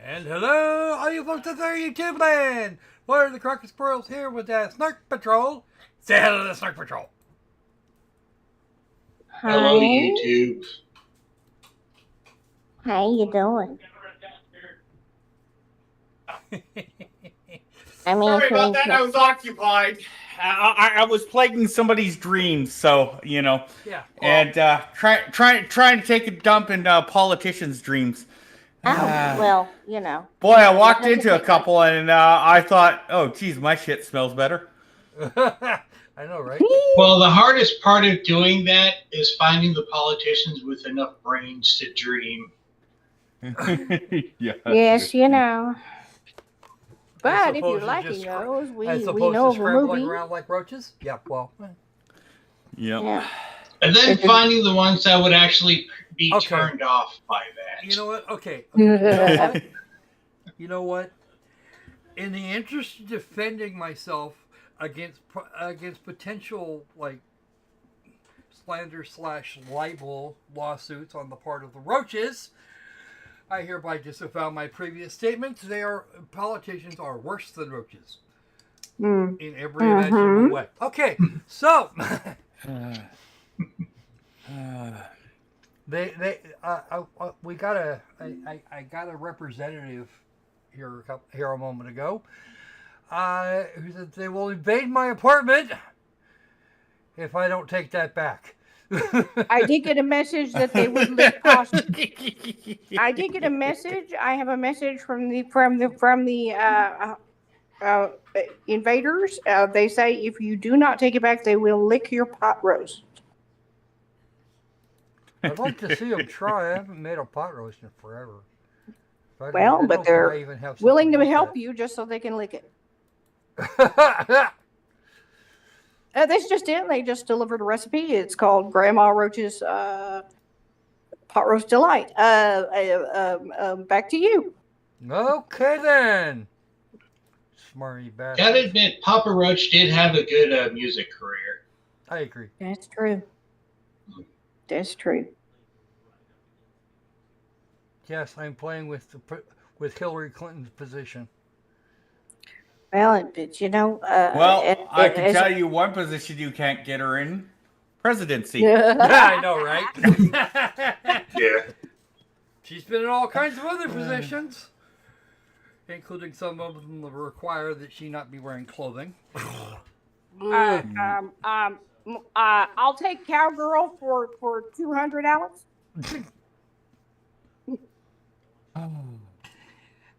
And hello, all you folks out there in YouTube land! What are the Crockett Squirrels here with that Snark Patrol? Say hello to the Snark Patrol! Hi. Hello, YouTube. How you doing? I mean, Sorry about that. I was occupied. I was plaguing somebody's dreams, so you know. Yeah. Well, And trying to take a dump in politicians' dreams. well, you know. Boy, I walked nothing into a to- couple and I thought, oh, geez, my shit smells better. I know, right? Well, the hardest part of doing that is finding the politicians with enough brains to dream. Yeah. Yes, you know. As But if opposed you're to liking just those, we As opposed know to of a scrambling movie. around like roaches? Yeah, well. Yep. Yeah. And then finding the ones that would actually be Okay. turned off by that. You know what? Okay. Yeah. You know what? In the interest of defending myself against potential like slander / libel lawsuits on the part of the roaches, I hereby disavow my previous statements. Politicians are worse than roaches in every imaginable way. Okay, so we got I got a representative here a moment ago who said they will invade my apartment if I don't take that back. I did get a message that they would lick past. I did get a message. I have a message from the invaders. They say if you do not take it back, they will lick your pot roast. I'd like to see them try. I haven't made a pot roast in forever. Well, but they're willing to help you just so they can lick it. That's just it. They just delivered a recipe. It's called Grandma Roach's Pot Roast Delight. Back to you. Okay then. Smarty bastard. Gotta admit, Papa Roach did have a good music career. I agree. That's true. That's true. Yes, I'm playing with Hillary Clinton's position. Well, but you know, I can tell you one position you can't get her in: presidency. Yeah, I know, right? Yeah. She's been in all kinds of other positions, including some of them that require that she not be wearing clothing. I'll take cowgirl for $200, Alex.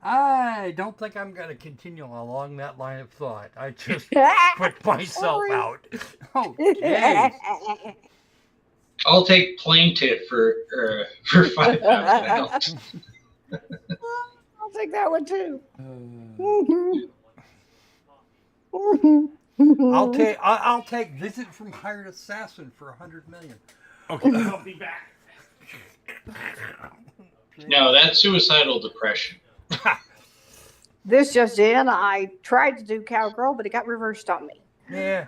I don't think I'm going to continue along that line of thought. I just put myself out. Oh, jeez. I'll take plaintiff for $5,000. I'll take that one too. I'll take visit from hired assassin for $100 million. Okay. I'll be back. No, that's suicidal depression. This just in, I tried to do cowgirl, but it got reversed on me. Yeah.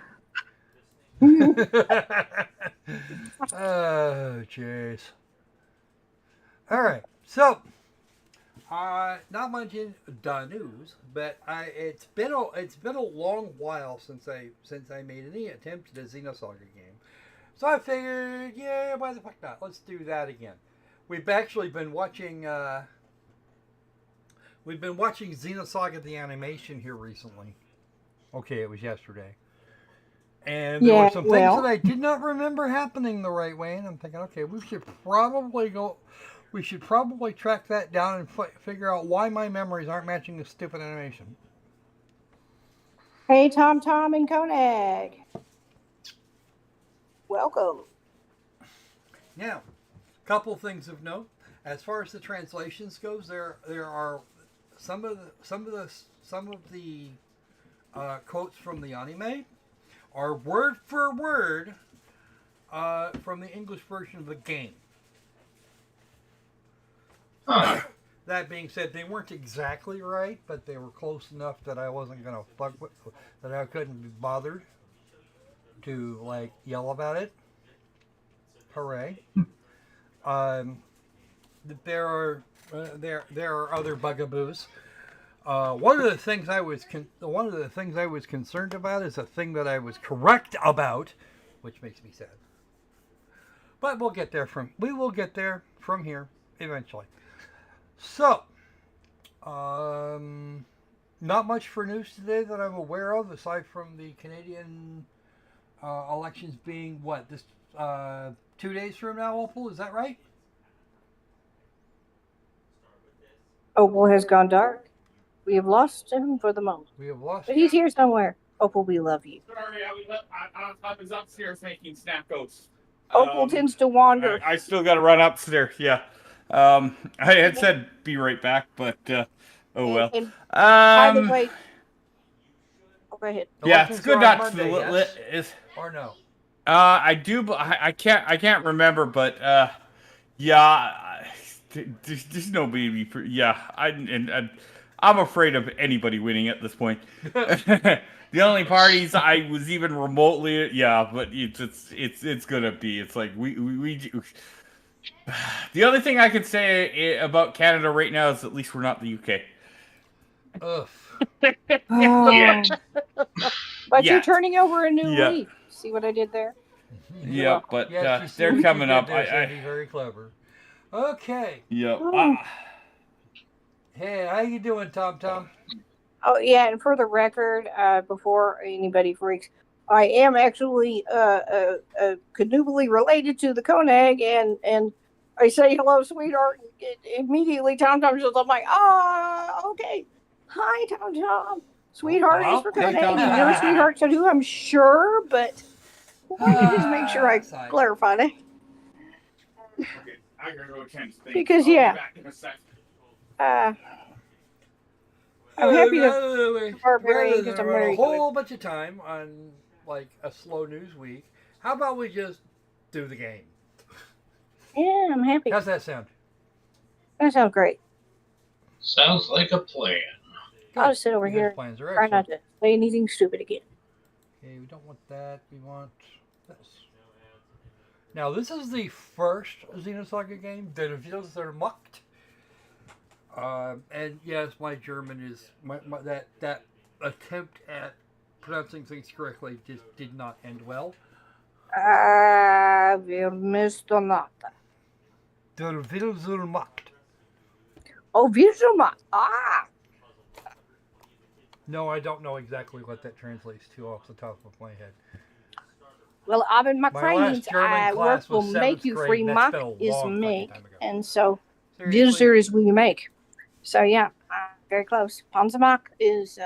Oh, jeez. All right. So, not much in the news, but it's been a long while since I made any attempt at a Xenosaga game. So I figured, yeah, why the fuck not? Let's do that again. We've actually been watching. We've been watching Xenosaga the animation here recently. Okay, it was yesterday. And there were some things that I did not remember happening the right way, and I'm thinking, okay, we should probably track that down and figure out why my memories aren't matching the stupid animation. Hey, Tom and Koenig. Welcome. Now, a couple of things of note. As far as the translations goes, there are some of the quotes from the anime are word for word from the English version of the game. Huh. That being said, they weren't exactly right, but they were close enough that I wasn't gonna fuck with, that I couldn't be bothered to like yell about it. Hooray! There are there are other bugaboos. One of the things I was concerned about is a thing that I was correct about, which makes me sad. But we will get there from here eventually. So, not much for news today that I'm aware of, aside from the Canadian elections being this 2 days from now, Opal, is that right? Opal has gone dark. We have lost him for the moment. We have lost But he's here somewhere. Opal, we love you. Sorry, I was upstairs making snack oats. Opal tends to wander. I still got to run upstairs. Yeah. I had said be right back, but oh well. And by the way, go ahead. Yeah, it's good not Monday, to yes? Or no? I do, but I can't remember, but yeah, there's nobody. Yeah, I'm afraid of anybody winning at this point. The only parties I was even remotely, yeah, but it's gonna be. It's like we the only thing I can say about Canada right now is at least we're not the UK. Ugh. Yes. But Yeah. you're turning over a new Yeah. leaf. See what I did there? Yeah, but Yes, you see they're what you coming did up. there, Sandy. Very clever. Okay. Yeah. Hey, how you doing, Tom? Oh yeah, and for the record, before anybody freaks, I am actually canoodly related to the Koenig, and I say hello, sweetheart. Immediately, Tom shows up. I'm like, okay. Hi, Tom. Sweetheart Hello? is for Hey, Koenig. Tom. You know, sweetheart said who? I'm sure, but let me just make sure I Sorry. clarify that. Okay, I gotta go change things. Because, I'll be yeah. back in a sec. I'm happy to Rather barbarian because than I'm run very a good. whole bunch of time on like a slow news week. How about we just do the game? Yeah, I'm happy. How's that sound? That sounds great. Sounds like a plan. I'll just sit over Because here. plans are Try excellent. not to say anything stupid again. Okay, we don't want that. We want this. Now, this is the first Xenosaga game that reveals their Macht. And yes, my German is that attempt at pronouncing things correctly just did not end well. Wir müssen not. Der will zur Macht. Oh, Visual. No, I don't know exactly what that translates to off the top of my head. Well, Abend My Macranes, last German work class will was make 7th you grade, free. and that's Macht been a is long fucking make, time ago. and so Seriously? Visitor is we make. So yeah, very close. Panzermach is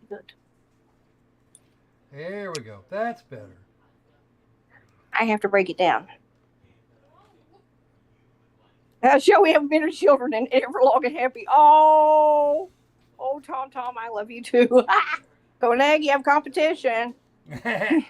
good. There we go. That's better. I have to break it down. Shall we have better children and ever long and happy? Oh, Tom, I love you too. Koenig, you have competition. I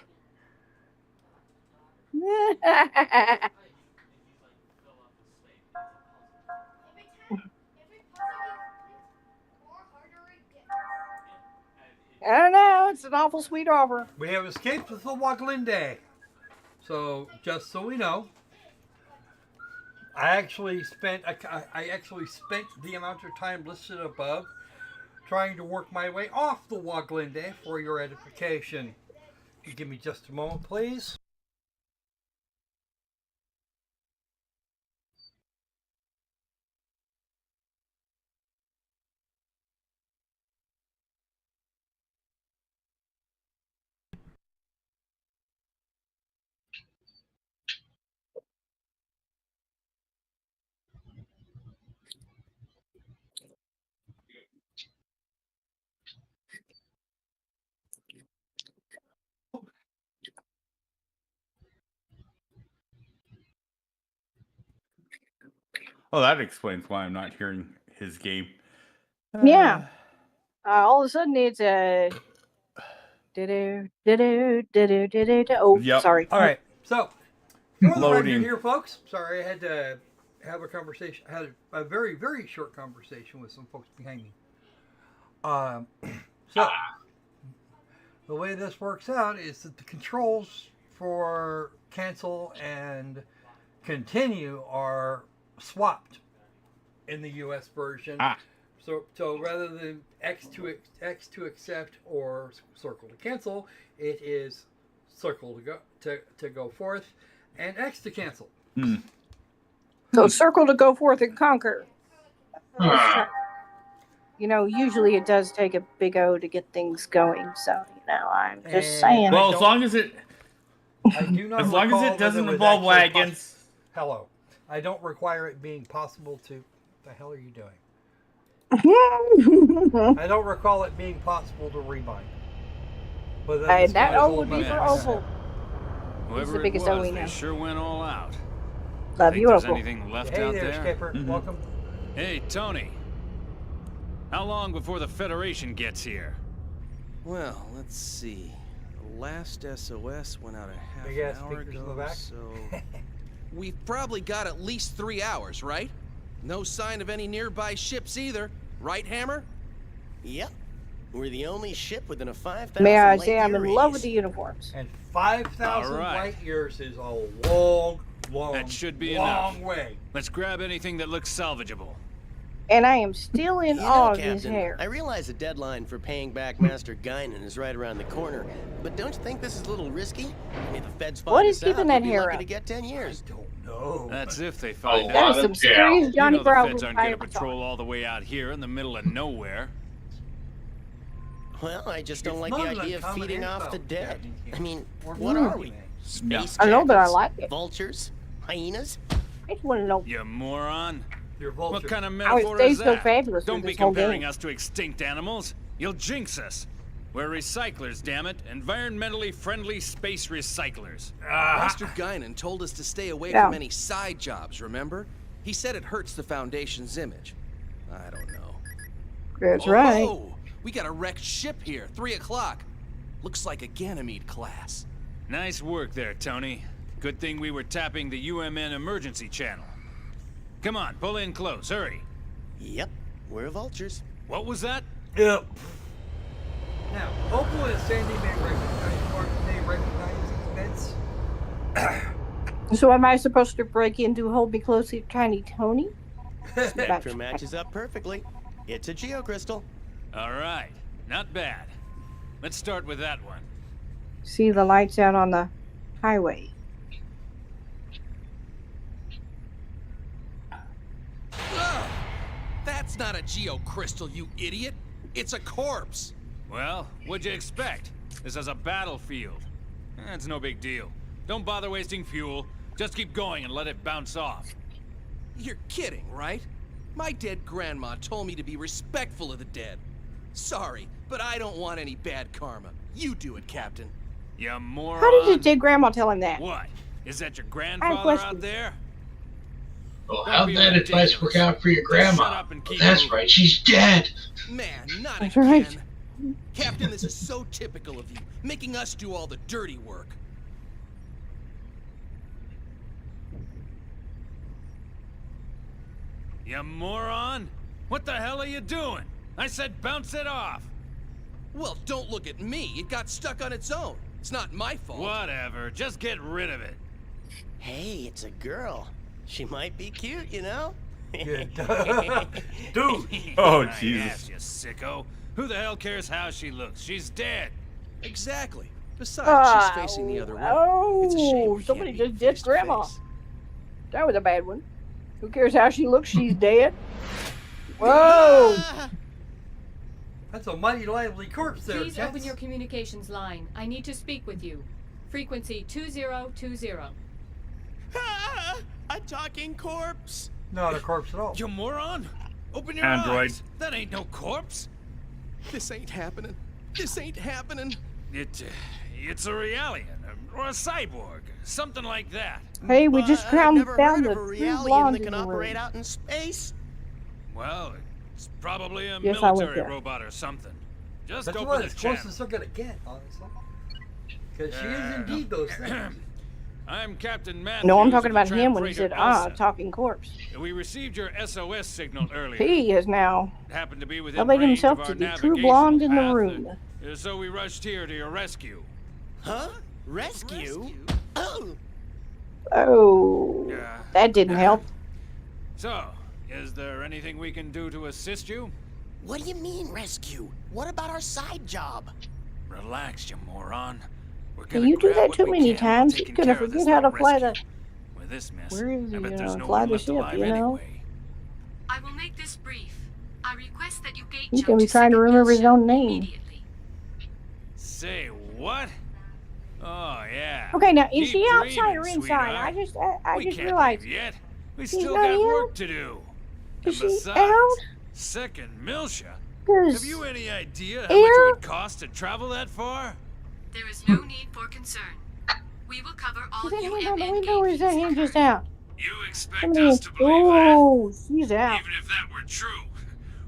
don't know. It's an awful sweet offer. We have escaped with the Waglinde. So, just so we know, I actually spent the amount of time listed above trying to work my way off the Waglinde for your edification. If you give me just a moment, please. Oh, that explains why I'm not hearing his game. Yeah. All of a sudden it's a oh, Yep. sorry. All right. So, for the Loading. record here, folks. Sorry, I had to have a conversation. Had a very, very short conversation with some folks behind me. So, the way this works out is that the controls for cancel and continue are swapped in the U.S. version. So rather than X to accept or circle to cancel, it is circle to go forth and X to cancel. So circle to go forth and conquer. Ah. You know, usually it does take a big O to get things going. So, you know, I'm just And- saying. Well, as long as it I do not as long as recall it doesn't whether was involve actually wagons. Hello. I don't require it being possible to... The hell are you doing? I don't recall it being possible to rebind. But that O would be for Opal. Whoever the biggest it O was, we know. they sure went all out. Love Think you, there's Opal. anything left Hey out there, there? Skipper. Welcome. Hey, Tony. How long before the Federation gets here? Well, let's see. The last SOS went out a half Big an ass hour speakers in the ago, back. so we've probably got at least 3 hours, right? No sign of any nearby ships either, right, Hammer? Yep. We're the only ship within a 5,000 May I light say I'm year in love with the radius. uniforms. And 5,000 All right. light years is a long, That should be long enough. way. Let's grab anything that looks salvageable. And I am still in You awe know, of his Captain, hair. I realize the deadline for paying back Master Guinan is right around the corner, but don't you think this is a little risky? I mean, the feds find What us is keeping out, that we'll be hair lucky up? to get 10 years. I don't know. That's if they find That out. is some Yeah. serious Johnny you know the Bravo feds aren't fire going to patrol all the way out here in the middle of nowhere. Well, I just don't It's like not the an idea of uncommon feeding off the insult, dead. Captain King. I mean, We're what not are we? doing Space I know, but I jackets? like it. Vultures? Hyenas? I just want to know You moron. Your vulture. What kind of how it metaphor stays is so that? fabulous Don't through be this whole comparing game. us to extinct animals. You'll jinx us. We're recyclers, damn it. Environmentally friendly space recyclers. Master Guinan told us to stay away Yeah. from any side jobs, remember? He said it hurts the Foundation's image. I don't know. That's right. Oh, we got a wrecked ship here, 3 o'clock. Looks like a Ganymede class. Nice work there, Tony. Good thing we were tapping the UMN emergency channel. Come on, pull in close, hurry. Yep, we're vultures. What was that? Yep. Now, Opal and Sandy may recognize these bits. So am I supposed to break into Hold Me Closely, Tiny Tony? Spectrum matches up perfectly. It's a geocrystal. All right, not bad. Let's start with that one. See the lights out on the highway. Ugh! That's not a geocrystal, you idiot. It's a corpse. Well, what'd you expect? This is a battlefield. It's no big deal. Don't bother wasting fuel. Just keep going and let it bounce off. You're kidding, right? My dead grandma told me to be respectful of the dead. Sorry, but I don't want any bad karma. You do it, Captain. You moron. How did his dead grandma tell him that? What? Is that your I have grandfather questions. out there? Well, Don't how'd be that advice work out for your Just shut grandma? up and Well, keep that's moving. right, she's dead. Man, not That's again. right. Captain, this is so typical of you, making us do all the dirty work. You moron! What the hell are you doing? I said bounce it off! Well, don't look at me. It got stuck on its own. It's not my fault. Whatever, just get rid of it. Hey, it's a girl. She might be cute, you know? Dude. Oh, My Jesus. ass, you sicko. Who the hell cares how she looks? She's dead. Exactly. Besides, she's facing the other way. It's a shame we somebody can't just meet did face to grandma. face. That was a bad one. Who cares how she looks? She's dead. Whoa! Ah! That's a mighty lively corpse there, Please open gents. your communications line. I need to speak with you. Frequency 2020. Ah, a talking corpse. Not a corpse at all. You moron! Open your Android. eyes! That ain't no corpse! This ain't happening. This ain't happening. It's a Realian, or a cyborg, something like that. Hey, we just I've crowned never down heard the of a true reality blonde that in can the operate room. out in space. Well, it's probably a Yes, I went military there. robot or something. Just That's open what the as channel. close as they're gonna get, honestly. Because she is indeed those things. I'm Captain Matthews. No, I'm of talking the about him when he Tramp said, Freighter Elsa. talking corpse. We received your SOS signal earlier. He is now It happened to be within elevating range himself of to our the true navigational blonde in the path, room. So we rushed here to your rescue. Huh? Rescue? Oh, Oh, that didn't help. So, is there anything we can do to assist you? What do you mean, rescue? What about our side job? Relax, you moron. We're Hey, gonna you do grab that what too we many can while times. He's taking gonna care of this forget how to little fly rescue. the. With this mess, Where is I he? bet there's no Fly one the left ship, alive you know? anyway. I will make this brief. I request that you gate He's jump gonna be to trying to second remember his Miltia own name. immediately. Say what? Oh yeah. Okay, now is Keep she outside dreaming, or inside? sweetheart. I We just can't realized. leave yet. We she's still not got in? work to do. Is And she besides, out? second Miltia. Have 'Cause you any idea how air? much it would cost to travel that far? There is no need for concern. We will cover all Is that hand on the UMN window or is gate that fees hand just incurred. out? You expect Somebody. us to believe that? Oh, she's out. Even if that were true,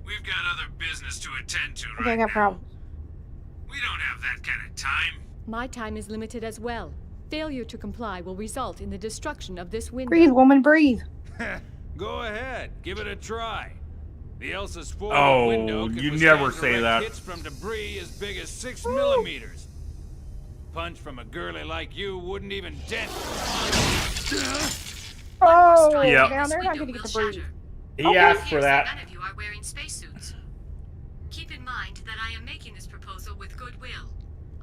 we've got other business to attend to Okay, I right got now. problems. We don't have that kind of time. My time is limited as well. Failure to comply will result in the destruction of this window. Breathe, woman, breathe. Go ahead, give it a try. The Elsa's forward Oh, window can you withstand never say direct that. hits from debris as big as 6 millimeters. Punch from a girlie like you wouldn't even dent. Oh, Yep. now they're not gonna get to breathe. He asked for that. None of you are wearing spacesuits. Keep in mind that I am making this proposal with goodwill.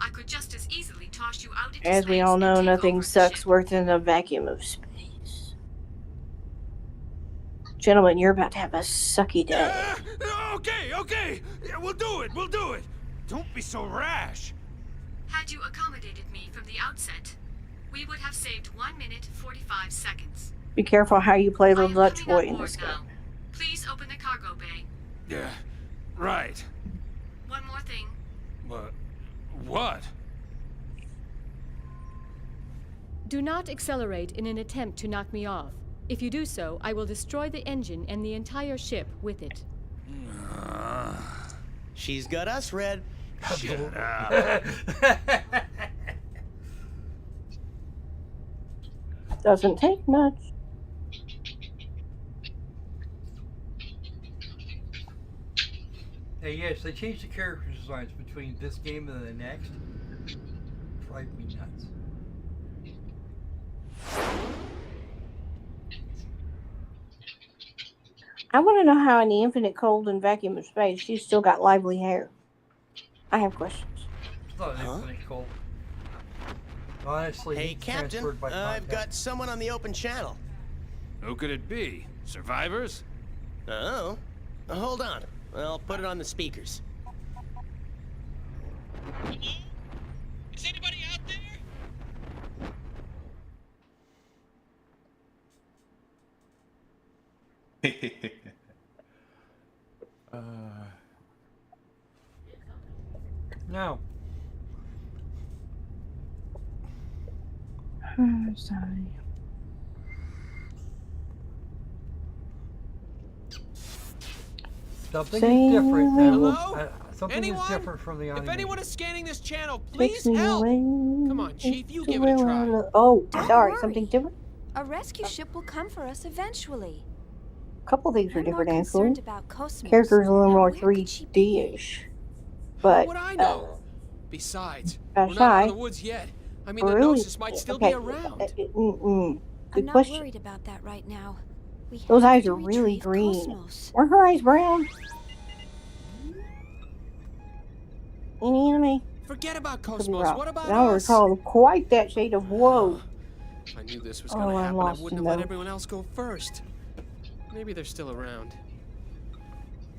I could just as easily toss you out into As we space all and know, take nothing over the sucks ship. worse than a vacuum of space. Gentlemen, you're about to have a sucky day. Okay. Yeah, we'll do it. Don't be so rash. Had you accommodated me from the outset, we would have saved 1 minute 45 seconds. Be careful how you play I the am Dutch coming boy on in board this now. game. Please open the cargo bay. Yeah, right. One more thing. What? Do not accelerate in an attempt to knock me off. If you do so, I will destroy the engine and the entire ship with it. She's got us, Red. Shut up. Doesn't take much. Hey, yes, they changed the character designs between this game and the next. Drive me nuts. I want to know how in the infinite cold and vacuum of space she's still got lively hair. I have questions. It's not an infinite cold. Honestly, Hey, he's Captain, transferred by I've contact. got someone on the open channel. Who could it be? Survivors? Oh, hold on. I'll put it on the speakers. Hello? Is anybody out there? No. I'm sorry. Something Say is different. That will, Hello? something Anyone? is different from the If animation. anyone is scanning this channel, Takes please me help. away. Come on, Chief, you give it a try. Oh, Don't sorry, worry. something different. A rescue ship will come for us eventually. A couple things are I'm more different, actually. concerned about Cosmos. Character's a little Now, more where could she be? 3D-ish. How But, would I know? Besides, Besides, we're not out of the woods yet. I mean, the really? Gnosis might still Okay, be around. Good I'm not question. worried about that right now. We Those have eyes to are really retrieve green. Cosmos. Weren't her eyes brown? Any enemy? Forget about Could be Cosmos. wrong. What about I don't us? recall quite that shade of woe. I knew this was Oh, gonna I'm happen. I lost wouldn't in have let those. everyone else go first. Maybe they're still around.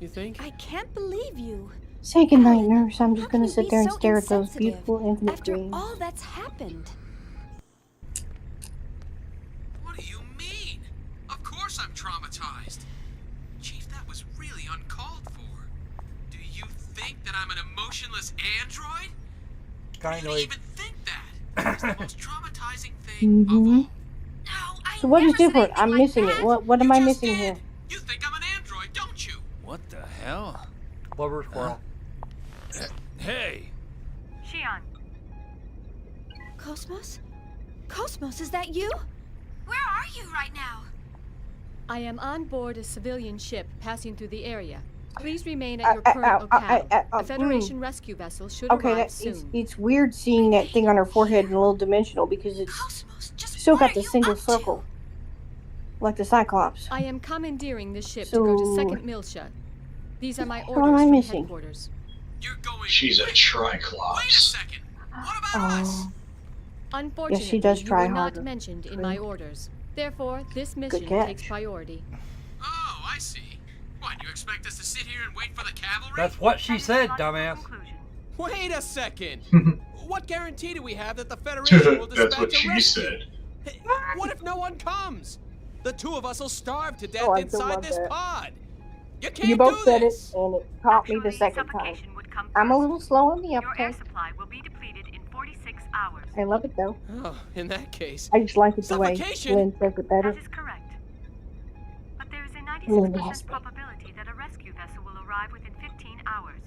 You think? I can't believe you. Say goodnight, Alan, nurse. I'm how just can gonna you sit be there and so stare at those insensitive beautiful infinite after dreams. all that's happened? What do you mean? Of course I'm traumatized. Chief, that was really uncalled for. Do you think that I'm an emotionless android? Kind Really of. even think that? It's the most traumatizing thing of all. No, I So what is never said different? anything I'm like missing that. it. What am You I just missing did. here? You think I'm an android, don't you? What the hell? Lover's quarrel. Hey! Cosmos? Cosmos, is that you? Where are you right now? I am on board a civilian ship passing through the area. Please remain at your current locale. A Federation rescue vessel should Okay, arrive it's soon. weird seeing that thing on her forehead in a little dimensional because it's Cosmos, just still what got are the you single up to? circle, like the Cyclops. I am commandeering this ship to go to So- Second Miltia. These are my What am orders I from missing? headquarters. You're going. She's a Wait a Triclops. second. What about us? Oh, Unfortunately, does you try were not harder. mentioned in True. my orders. Therefore, this mission catch. takes priority. Oh, I see. What, you expect us to sit here and wait for the cavalry? That's what she said, dumbass. Wait a second. What guarantee do we have that the Federation will dispatch That's what a she rescue? said. Hey, what if no one comes? The two of us will starve to death Oh, I still inside love this that. pod. You can't you both do said this. it, and it caught me the second time. I'm a little slow on the uptake. supply will be depleted in 46 hours. I love it though. Oh, in that case, I just like it the way Suffocation? Lynn says it better. That is correct. But there is a Lynn 96% has me. probability that a rescue vessel will arrive within 15 hours.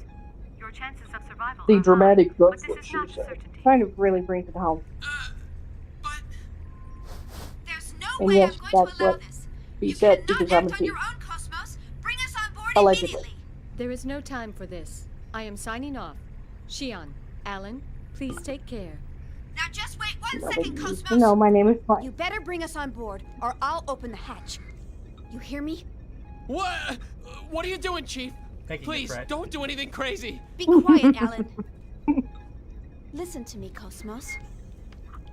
Your chances of survival The are dramatic, high, but that's this what is she not a said. certainty. Kind of really brings it home. But There's no And way yes, I'm going that's to allow what this. he You said cannot because I'm a act on thief. your own, Cosmos. Bring us on board Allegedly. immediately. There is no time for this. I am signing off. Shion, Alan, please take care. Now just wait one Nobody second, needs Cosmos. to know my name is Mike. You better bring us on board, or I'll open the hatch. You hear me? what? What are you doing, Chief? Thank you, Please, Brett. don't do anything crazy. Be quiet, Alan. Listen to me, Cosmos.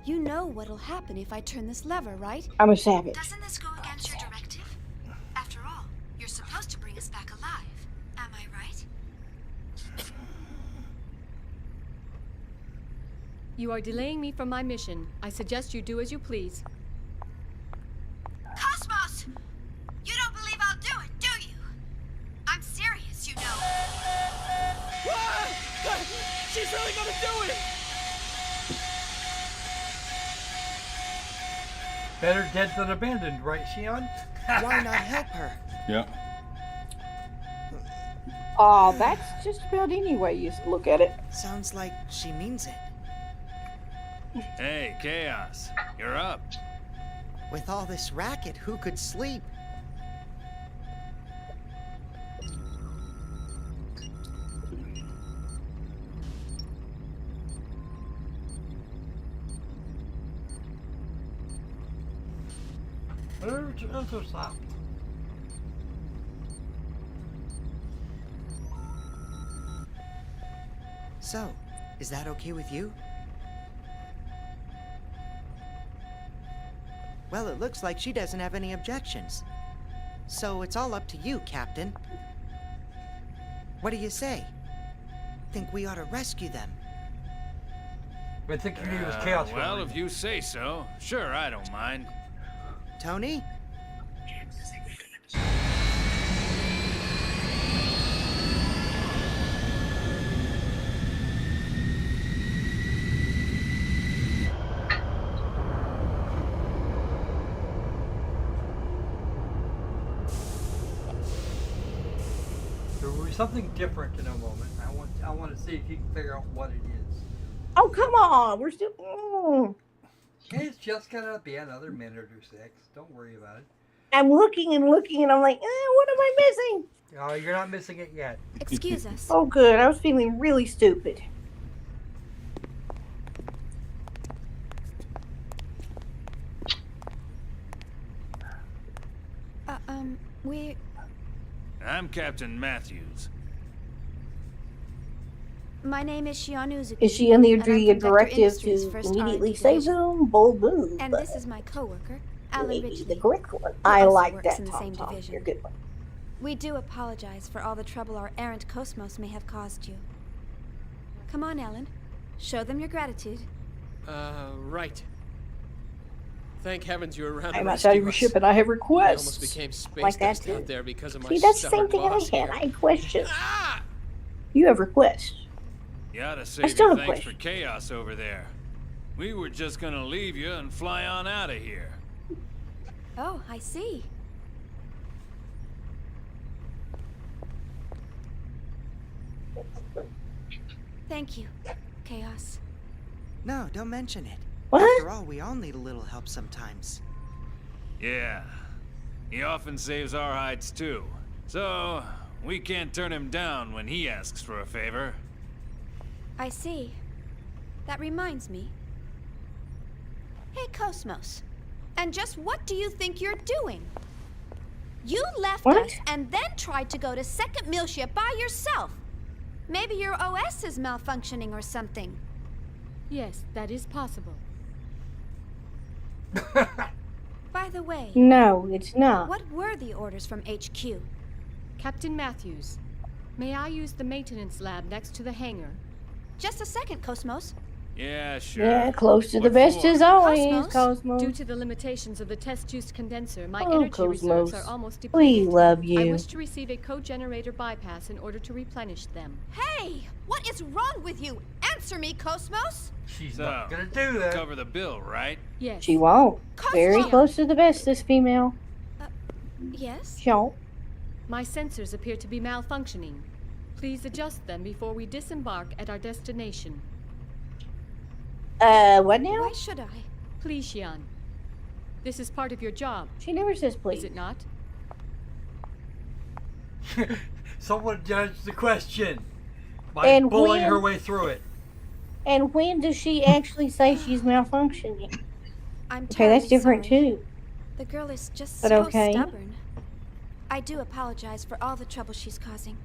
You know what'll happen if I turn this lever, right? I'm a savage. Doesn't this go against your directive? After all, you're supposed to bring us back alive. Am I right? You are delaying me from my mission. I suggest you do as you please. Cosmos! You don't believe I'll do it, do you? I'm serious, you know. Ah! She's really gonna do it. Better dead than abandoned, right, Shion? Why not help her? Yeah. Oh, that's just about any way you look at it. Sounds like she means it. Hey, Chaos, you're up. With all this racket, who could sleep? Whatever, stop. So, is that okay with you? Well, it looks like she doesn't have any objections. So it's all up to you, Captain. What do you say? Think we ought to rescue them? I think your name was Chaos. for a Well, reason. if you say so. Sure, I don't mind. Tony? There will be something different in a moment. I want to see if you can figure out what it is. Oh, come on. We're still. It's just gonna be another minute or six. Don't worry about it. I'm looking and looking, and I'm like, what am I missing? Oh, you're not missing it yet. Excuse us. Oh, good. I was feeling really stupid. We... I'm Captain Matthews. My name is Shion Uzuki. Is she under and I'm the from Vector directive Industries' to first immediately R&D save division. them? Bold move. And but this is my coworker, Alan maybe Ridgely. the correct one. who I also like works that in the Tom same Tom. division. You're a good one. We do apologize for all the trouble our errant Cosmos may have caused you. Come on, Alan. Show them your gratitude. Right. Thank heavens you're around to I'm outside of your rescue ship, us. and I have I requests. almost became space like that dust too. out there because of my See, that's the same stubborn thing I boss had. here. I had questions. Ah! You have requests. You ought to save still your have thanks for questions. Chaos over there. We were just gonna leave you and fly on out of here. Oh, I see. Thank you, Chaos. No, don't mention it. What? After all, we all need a little help sometimes. Yeah. He often saves our hides too. So, We can't turn him down when he asks for a favor. I see. That reminds me. Hey, Cosmos. And just what do you think you're doing? You left What? us and then tried to go to second meal ship by yourself. Maybe your OS is malfunctioning or something. Yes, that is possible. By the way, No, it's not. what were the orders from HQ? Captain Matthews, may I use the maintenance lab next to the hangar? Just a second, Cosmos. Yeah, sure. Yeah, close to the What best for? as always, Cosmos? Cosmos. Due to the limitations of the test-juice condenser, my Oh, energy Cosmos. reserves are almost We depleted. love I you. wish to receive a co-generator bypass in order to replenish them. Hey, what is wrong with you? Answer me, Cosmos. She's So, not gonna do that. Cover the bill, right? Yes. She won't. Cosmos! Very close to the best, this female. Yes? She won't. My sensors appear to be malfunctioning. Please adjust them before we disembark at our destination. What now? Why should I? Please, Xian. This is part of your job, She never says please. is it not? Someone judge the question by And bullying when- her way through it. And when does she actually say she's malfunctioning? I'm Okay, that's terribly different sorry. too. The girl is just But so okay. stubborn. I do apologize for all the trouble she's causing.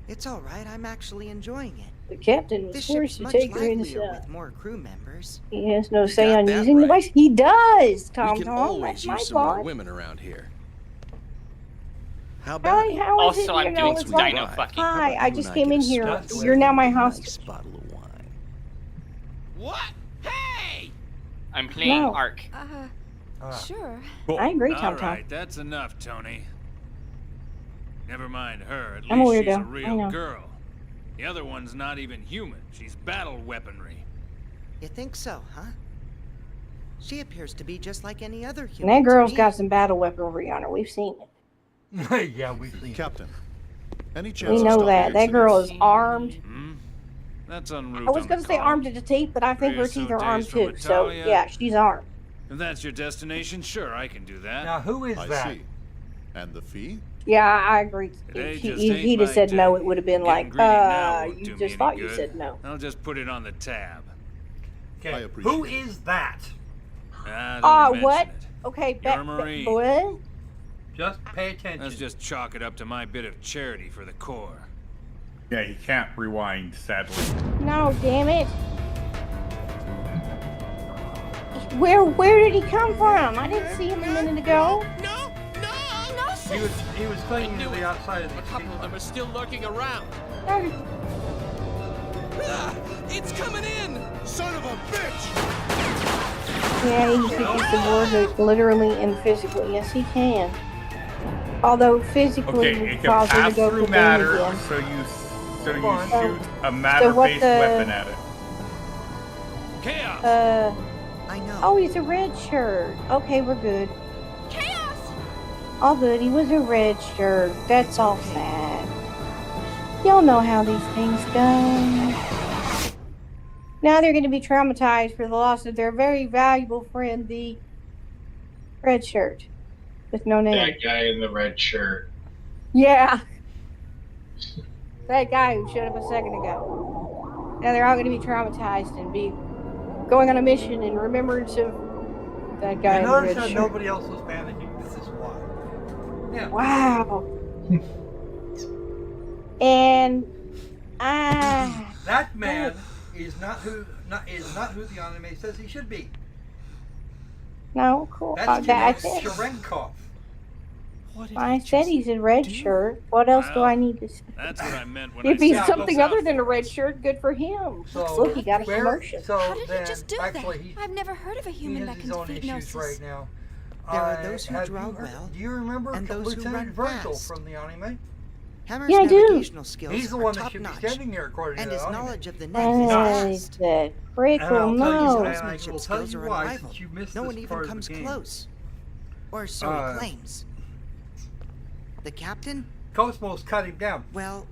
It's all right. I'm actually enjoying it. The captain was This forced ship's to much take her livelier inside. with more crew members. He has no You say got on that using the right. device. He does, We Tom can Tom. always That's my use some more thought. women around here. How about it? How is Also, it, I'm you know, doing it's some like, dino Right. fucking. How Hi, about I you just and came get in a here. Just You're now my nice hostage. bottle of wine. What? Hey! I'm playing No. Ark. Sure. I agree, All Tom Tom. right, that's enough, Tony. Never mind her. At I'm a least she's a weirdo. I real know. girl. The other one's not even human. She's battle weaponry. You think so, huh? She appears to be just like any other And human. that to girl's me. got some battle weaponry on her. We've seen it. Yeah, we've seen it. Captain, any chance We of know stopping that. That girl is accidents? armed. Hmm? That's en route I was on going the to say call. armed to the teeth, but I think her Creosote teeth are days armed from too. So, Italia. yeah, she's armed. If that's your destination, sure, I can do that. Now, who is I that? see. And the fee? Yeah, I agree. Today If just he, ain't he'd have my said no, day. it would have been Getting like, greedy now won't do you me just any thought you good. said no. I'll just put it on the tab. Okay, I appreciate who it. is that? Don't mention What? it. Okay, You're a Marine. what? Just pay attention. Let's just chalk it up to my bit of charity for the Corps. Yeah, you can't rewind, sadly. No, damn it. Where did he come from? I didn't see him a minute ago. No! No! He was clinging to knew the it. outside of A the couple of them are still lurking around. No, Ah, it's coming in! Son of a bitch! yeah, he can use the word literally and physically. Yes, he can. Although physically Okay, would it can cause her to pass go through to matter, again. so you on. shoot a matter-based the- weapon at it. Chaos! I know. Oh, he's a red shirt. Okay, we're good. Chaos! All good. He was a red shirt. That's all sad. Y'all know how these things go. Now they're going to be traumatized for the loss of their very valuable friend, the red shirt with no name. That guy in the red shirt. Yeah. That guy who showed up a second ago. Now they're all going to be traumatized and be going on a mission in remembrance of that guy I in the noticed red how shirt. nobody else was panicking. This is why. Yeah. Wow. And That man is not who the anime says he should be. no, cool. That's That's Denis it. Cherenkov. I said he's in red shirt. What else do Well, I need to say? That's what I meant when If I he's said something those other than a outfits. red shirt, good for him. So Look, he got a where- promotion. So How did then, he just do actually, that? he, I've never heard of a he human has that his can own defeat issues gnosis. right now. There are those who have draw you heard- well, Do you remember and those who Lieutenant run Virgil fast. from the anime? Hammer's Yeah, I do. navigational skills He's the are one that top should be notch, standing there according and to his the anime. knowledge of the net is I vast. said, And Prickle, I'll tell you no. that, and I Swordsmanship will tell skills you are why, unrivaled. since you missed No this one even part of comes the game. close. Or so he claims. The captain? Cosmos cut him down. Well,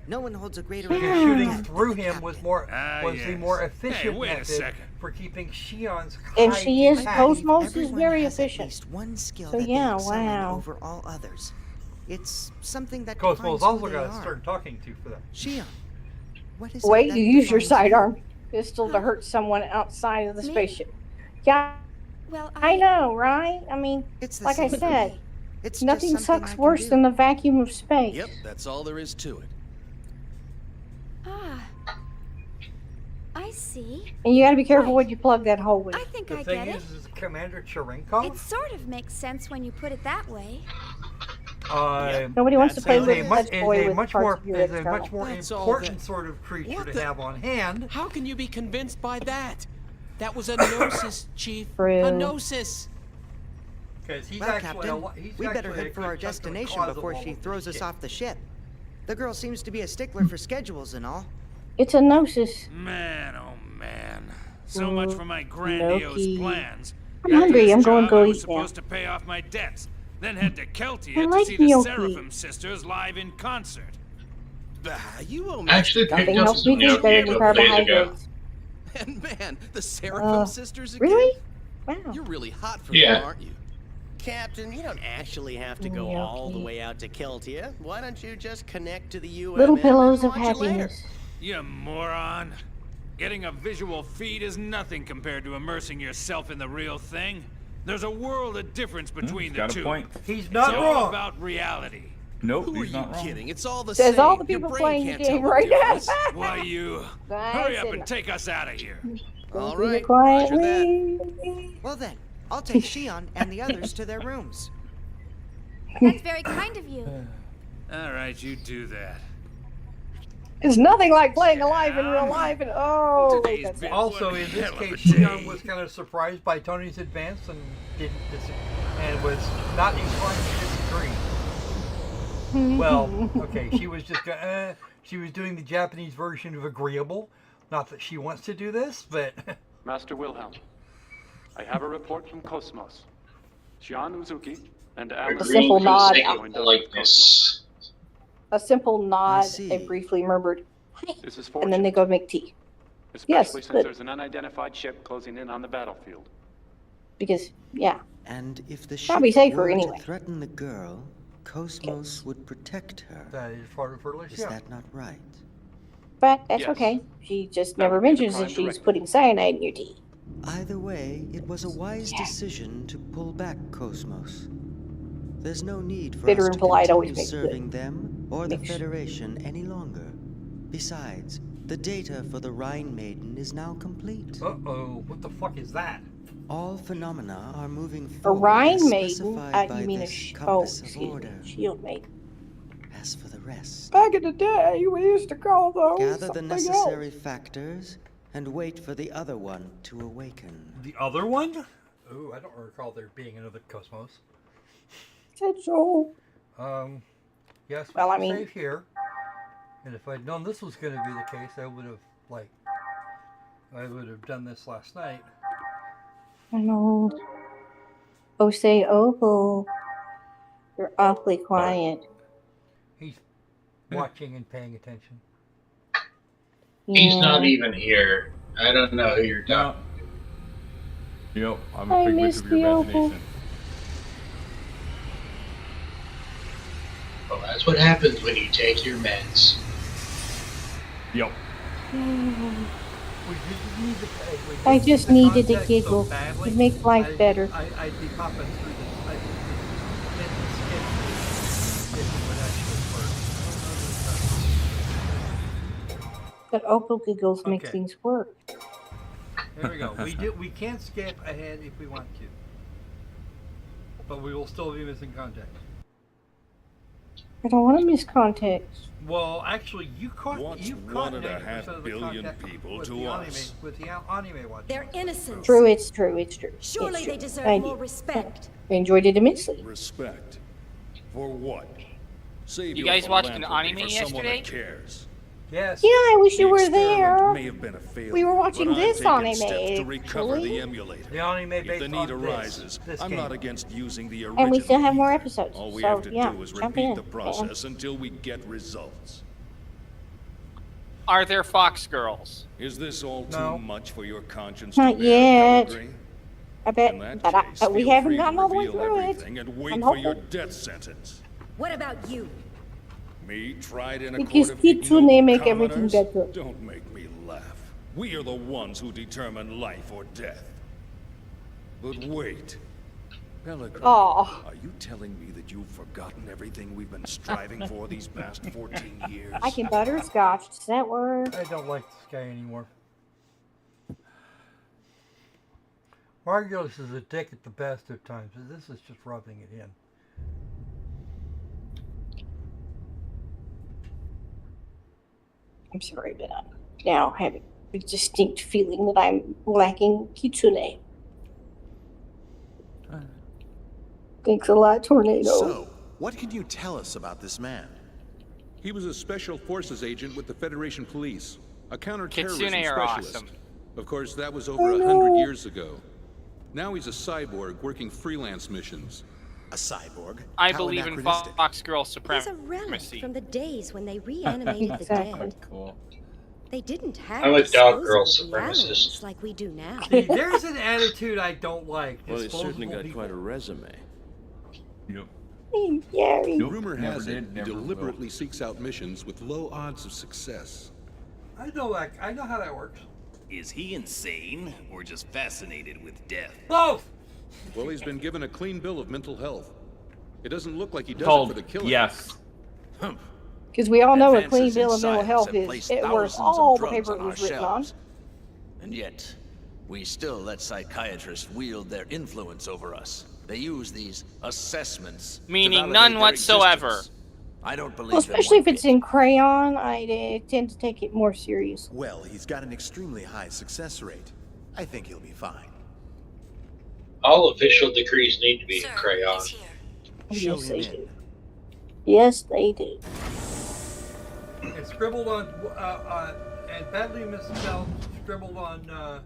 no one holds a greater Because regard shooting than through the him was captain. more the yes. more efficient Hey, wait a method second. for keeping Shion's And high she is impact. Cosmos is Everyone very has at efficient. least one skill So that yeah, they excel in wow. over all others. It's something that Cosmo's defines who also they got to are. start talking to for that. Shion, what is it Wait, that you use your defines you? sidearm pistol to hurt someone outside of the Me? spaceship. Yeah, Well, I know, right? I mean, It's the like I same for said, me. It's nothing just something sucks I can worse do. than the vacuum of space. Yep, that's all there is to it. Ah. I see. And you gotta be careful Right. what you plug that hole with. I think The I thing get it. is Commander Cherenkov. It sort of makes sense when you put it that way. Nobody wants to That's play how with it is. such boy with much parts more of your is a external. much more That's all important that- sort of creature What to the- have on hand. How can you be convinced by that? That was a gnosis, Chief. True. A gnosis. Because he's Well, actually Captain, he's we better actually a head for good our chunk of the destination cause of before all she of this throws us shit. off the ship. The girl seems to be a stickler for schedules and all. It's a gnosis. Man, oh man. So much for my grandiose Loki. plans. I'm After hungry, this I'm going job, to go I was eat now. supposed to pay off my debts, then head to Keltia I to like see the gnocchi. Seraphim Sisters live in concert. Bah, you owe me. I actually picked Nothing up helps some me think better gnocchi a than couple days ago. carbohydrates. And man, the Seraphim Sisters again? Really? Wow. You're really hot for Yeah. them, aren't you? Captain, you don't actually have to go all the Gnocchi. way out to Keltia. Why don't you just connect to the UMM Little and pillows of launch it later? happiness. You moron. Getting a visual feed is nothing compared to immersing yourself in the real thing. There's a world of difference between the Got two. a point. He's It's not all wrong. about reality. Nope, Who are he's you not wrong. kidding? It's all the Says same. all the Your people brain playing the can't game tell right difference. now. Why you? Guys, Hurry up and- and take us out of here. All Be right, quiet, roger that. Lee. Well then, I'll take Shion and the others to their rooms. That's very kind of you. All right, you do that. It's nothing like playing alive in real life, and oh, Today's that's been Also, one in this hell of a case, Shion day. was kind of surprised by Tony's advance and and was not inclined to disagree. Well, okay, she was just she was doing the Japanese version of agreeable. Not that she wants to do this, but Master Wilhelm, I have a report from Cosmos. Shion Uzuki and Agreeing A simple for the nod. sake of politeness. a simple nod, see. a briefly murmured, This is and fortunate, then they go make tea. especially yes, since but- there's an unidentified ship closing in on the battlefield. Because, yeah, And if the ship Probably safer were anyway. to threaten the girl, Cosmos would protect her. that is part of her list. Is Yeah. that not right? but that's Yes. okay. She just That never would be the mentions that prime she's directive. putting cyanide in your tea. Either way, it was a wise decision to pull back Cosmos. There's no need for Bitter us and to polite continue always makes serving them or the makes- Federation any longer. Besides, the data for the Rhine Maiden is now complete. Uh-oh, what the fuck is that? All phenomena are moving A forward Rhine as maiden? specified by You mean a this oh, compass of excuse order. me, shield maiden. As for the rest, Back in the day, we used to call those gather the something necessary else. factors and wait for the other one to awaken. The other one? Ooh, I don't recall there being another Cosmos. Said so. Yes, we Well, I can mean- save here. And if I'd known this was going to be the case, I would have done this last night. I know. Oh, say Opal. You're awfully quiet. He's watching and paying attention. He's Yeah. not even here. I don't know who you're talking to. Yep, I'm I a figment miss of your the opal. imagination. Well, that's what happens when you take your meds. Yep. I just needed a giggle. It'd make life better. I'd be popping through this. I'd be skip if it would actually work. But Opal giggles make Okay. things work. There we go. We can skip ahead if we want to, but we will still be missing context. I don't want to miss context. Well, actually, you caught What's 90% of the billion context people with to the us? With the anime watching. They're innocent. True, it's true, it's true. Surely it's true. they deserve I more do. respect. I enjoyed it immensely. Respect. For what? Save You your guys watched an philanthropy anime for someone that yesterday? cares. Yes. Yeah, I wish The you were experiment there. may have been a failure, We were watching but this I've taken anime, steps to recover actually. the emulator. The anime If based the on need this arises, I'm game. not against using the original. And we still have more ether. episodes. All we so, have to yeah, do is jump repeat in. the process until we get results. Are there Fox girls? Is this all No. too much for your conscience Not to bear, yet. Pellegrini? I bet, In that but case, we feel haven't free to gotten all the way reveal through it. everything and wait I'm for your hopeful. death sentence. What about you? Me tried in a Because court of Kitsune ignoble make everything commoners? better. Don't make me laugh. We are the ones who determine life or death. But wait. Pellegrin, Aw. are you telling me that you've forgotten everything we've been striving for these past 14 years? I can butterscotch. Does that work? I don't like this guy anymore. Margulis is a dick at the best of times, and this is just rubbing it in. I'm sorry, but I now have a distinct feeling that I'm lacking Kitsune. Thanks a lot, Tornado. So, what can you tell us about this man? He was a special forces agent with the Federation Police, a counterterrorism Kitsune are specialist. awesome. Of course, that was over 100 years ago. Now he's a cyborg working freelance missions. A cyborg? I How believe in anachronistic. Fox Girl He's a supremacy. relic from the days when they reanimated the dead. Cool. They didn't have I'm a dog girl disposable supremacist. animals like we do now. See, there's an attitude I don't like. Well, he's certainly Disposable got people. quite a resume. Yep. Gary. Rumor Never has did, it he never will. deliberately seeks out missions with low odds of success. I know how that works. Is he insane or just fascinated with death? Both. Well, he's been given a clean bill of mental health. It doesn't look like he does it Told for the killing. yes. Because we all know a Advances clean in bill of mental science health have is placed it worth thousands of all the drugs paper on it our was written on. shelves. And yet, we still let psychiatrists wield their influence over us. They use these assessments to Meaning validate none their whatsoever. existence. I don't believe Well, in especially one if it's in crayon, I tend to take it more serious. Well, he's got an extremely high success rate. I think he'll be fine. All official decrees need to be in crayon. Show Yes, him they in. do. Yes, they do. And scribbled on, and badly misspelled, scribbled on,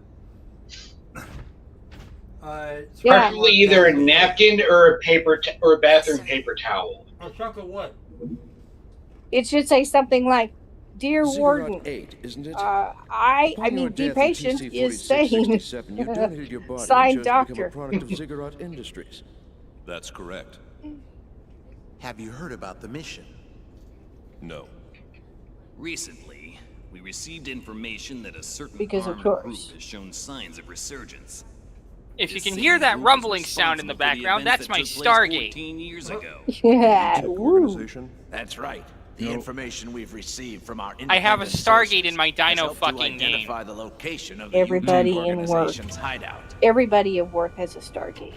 Preferably either a napkin or a paper or a bathroom paper towel. A chunk of what? It should say something like, "Dear Ziggurat Warden, 8, isn't it? I Upon your mean, be death in patient TC is saying." 4667, you donated your body Signed and chose to doctor. become a product of Ziggurat Industries. That's correct. Have you heard about the mission? No. Recently, we received information that a certain Because of armed group course. has shown signs of resurgence. If you This can same hear that group is rumbling sound in the responsible for background, events that's that my took place Stargate. 14 years ago. Yeah. Organization? That's right. The information we've received from our I have a independent Stargate in my has Dino helped to fucking game. identify the location of the Everybody U-Turn in work. organization's hideout. Everybody at work has a Stargate.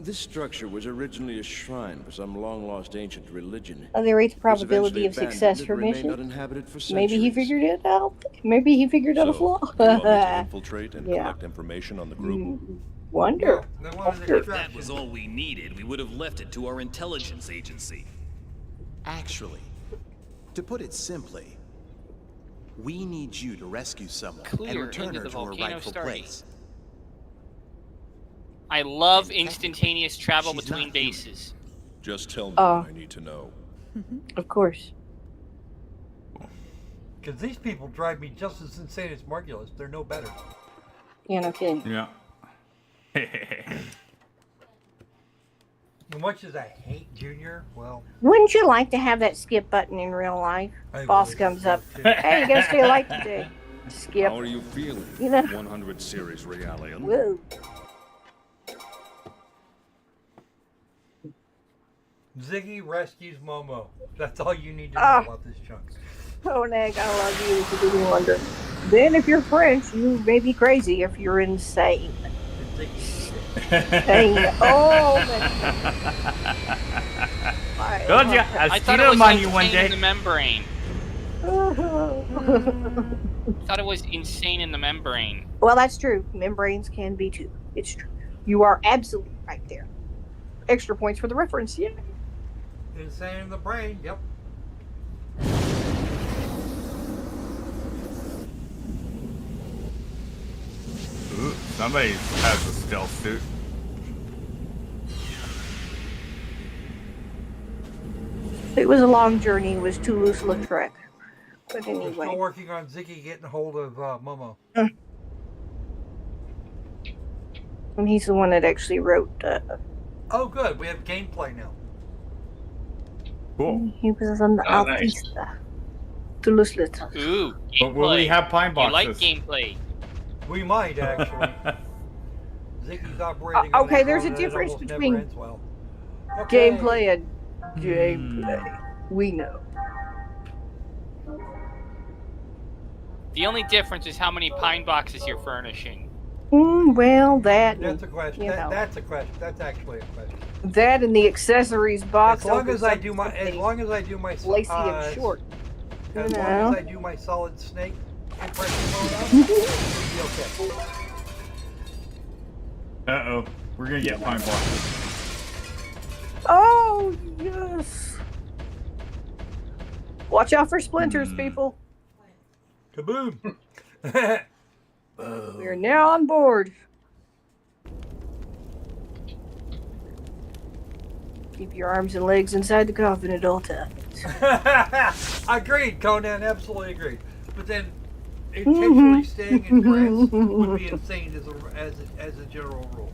This structure was originally a shrine for some long-lost ancient religion. Oh, they rate the It was probability eventually of success abandoned for and remained mission. uninhabited for Maybe he centuries. figured it out. Maybe he figured out a So, flaw. you want me to infiltrate and Yeah. collect information on the group? Wonder. They wanted If extraction. that was all we needed, we would have left it to our intelligence agency. Actually, to put it simply, we need you to rescue someone and Clear return into her the to her volcano rightful Stargate. place. I love instantaneous travel she's between not human. bases. Just tell me Oh. what I need to know. Of course. Because these people drive me just as insane as Margulis. They're no better. Yeah, no kidding. Yeah. As much as I hate Junior, well, Wouldn't you like to have that skip button in real life? I Boss would. comes up. Hey, you gotta stay alive today. Skip. How are you feeling? You know. 100 series Realium. Whoa. Ziggy rescues Momo. That's all you need to know Ah. about this chunk. Oh, Nag, I love you if you didn't wonder. Then, if you're French, you may be crazy if you're insane. Insane. Oh, man. Told ya, I I'll thought steal it was them on you insane one in day. the membrane. Thought it was insane in the membrane. Well, that's true. Membranes can be too. It's true. You are absolutely right there. Extra points for the reference. Yeah. Insane in the brain, yep. Ooh, somebody has a stealth suit. It was a long journey. It was Toulouse-Lautrec. But We're anyway. still working on Ziggy getting a hold of Momo. And he's the one that actually wrote. Oh, good. We have gameplay now. Cool. He was on the Oh, nice. Altista. Toulouse le Temps. Ooh, gameplay. But will we have pine You like boxes? gameplay. We might actually. Ziggy's operating. Okay, on there's a it difference almost never between ends well. Okay. gameplay and gameplay. We know. The only difference is how many pine boxes you're furnishing. Well, that. That's a question. You know. That's a question. That's actually a question. That and the accessories box. As long opens as I up do my, as something long as I do my, lacy and short. as You long know. as I do my solid snake impression mode, it'll be okay. Uh-oh. We're gonna get pine boxes. Oh, yes. Watch out for splinters, people. Kaboom! We are now on board. Keep your arms and legs inside the coffin at all times. Agreed, Conan. Absolutely agreed. But then, intentionally staying in dress would be insane as a general rule.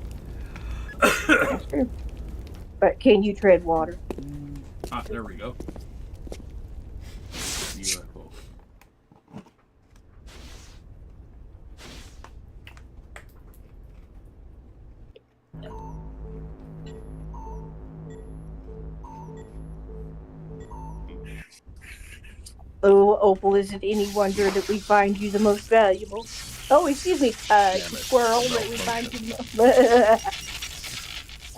But can you tread water? Ah, there we go. Beautiful. Oh, Opal, is it any wonder that we find you the most valuable? Oh, excuse me, squirrel, that we find you the most...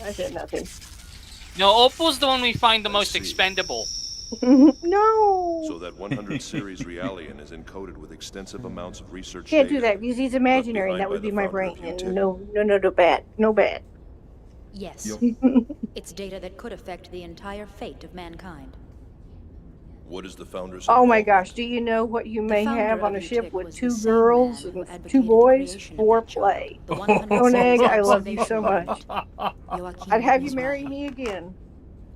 I said nothing. No, Opal's the one we find the most expendable. No! So that 100 series Realian is encoded with extensive amounts of research Can't do data. that because he's imaginary and that would be my brain. And no bad. No bad. Yes. It's data that could affect the entire fate of mankind. What is the founder's Oh my gosh, do you know what you may founder have on a of ship UTIC with was the 2 same girls man who and 2 advocated boys the creation for of that play? The 100 Oneg, I series love you so much. Joaquin I'd have you was marry one. me again.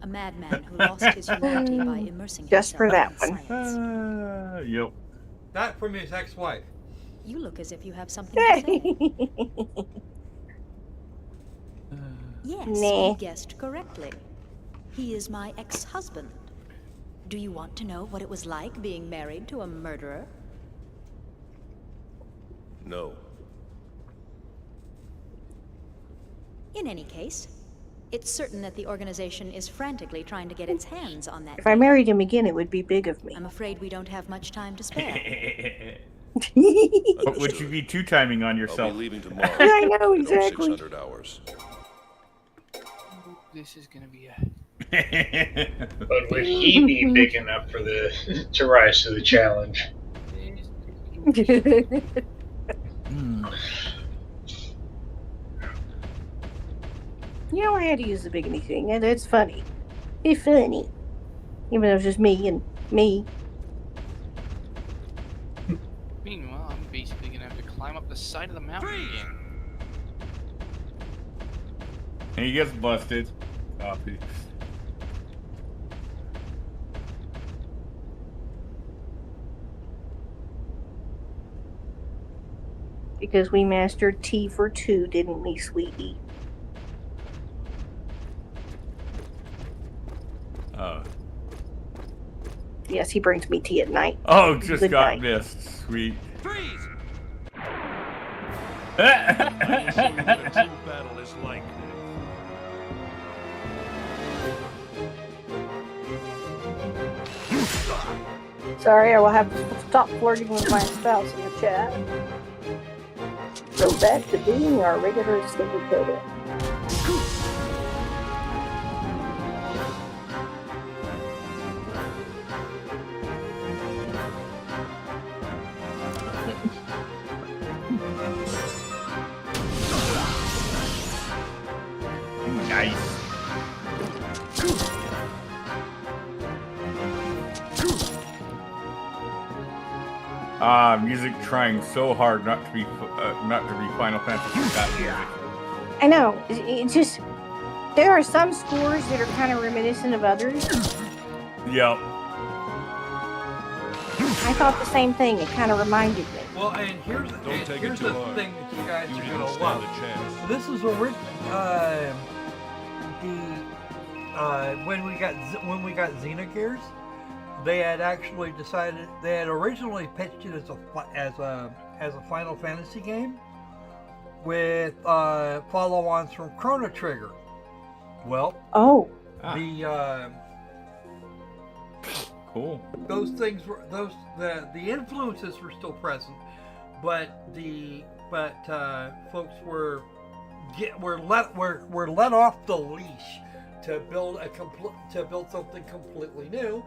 A madman who lost his humanity by immersing Just for himself that in one. science. Yep. That from his ex-wife. You look as if you have something to say. Yes, Nah. you guessed correctly. He is my ex-husband. Do you want to know what it was like being married to a murderer? No. In any case, it's certain that the organization is frantically trying to get its hands on that. If I married him again, it would be big of me. I'm afraid we don't have much time to spare. But would you be two-timing on yourself? I'll be leaving tomorrow. I know, in exactly. 600 hours. This is gonna be a... But would he be big enough for to rise to the challenge? You know, I had to use the bikini thing, and it's funny. It's funny. Even though it's just me and me. Meanwhile, I'm basically gonna have to climb up the side of the mountain again. And he gets busted. Copy. Because we mastered T for 2, didn't we, sweetie? Yes, he brings me tea at night. Oh, just Good got night. missed. Sweet. Freeze! Battle is like Sorry, I will have to stop flirting with my spouse in the chat. Go back to being our regular syndicator. Nice. Music trying so hard not to be Final Fantasy that music. I know. It's just there are some scores that are kind of reminiscent of others. Yep. I thought the same thing. It kind of reminded me. Well, and here's the thing that you guys are gonna love. This is the when we got Xenogears, they had actually decided they had originally pitched it as a Final Fantasy game with follow-ons from Chrono Trigger. Well, the cool. Those things were the influences were still present, but folks were let off the leash to build something completely new,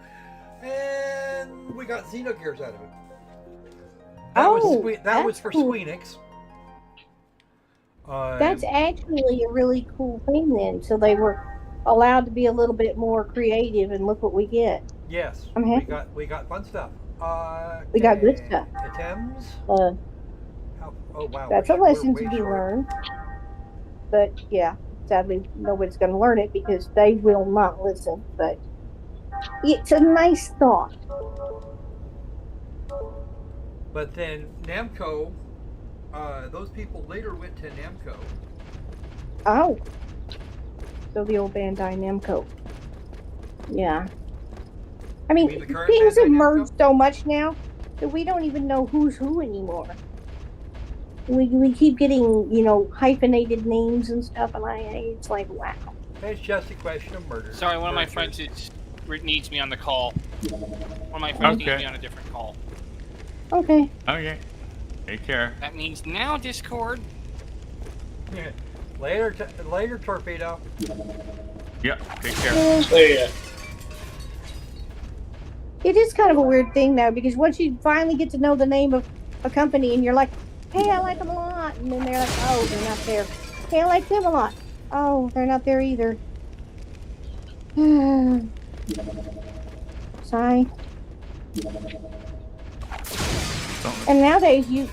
and we got Xenogears out of it. That was for cool. Squeenix. That's actually a really cool thing then. So they were allowed to be a little bit more creative, and look what we get. Yes, I'm happy. we got fun stuff. We got good stuff. Items. Oh wow. That's a lesson to be learned. But yeah, sadly nobody's going to learn it because they will not listen. But it's a nice thought. But then Namco, those people later went to Namco. Oh. So the old Bandai Namco. Yeah. I mean things have merged so much now that we don't even know who's who anymore. We keep getting, hyphenated names and stuff, and it's like, wow. It's just a question of murder. Sorry, one of my friends needs me on the call. One of my friends needs me on a different call. Okay. Okay. Take care. That means now, Discord. Yeah. Later, Torpedo. Yeah, take care. It is kind of a weird thing, though, because once you finally get to know the name of a company, and you're like, hey, I like them a lot. And then they're like, oh, they're not there. Hey, I like them a lot. Oh, they're not there either. Sigh. And nowadays, you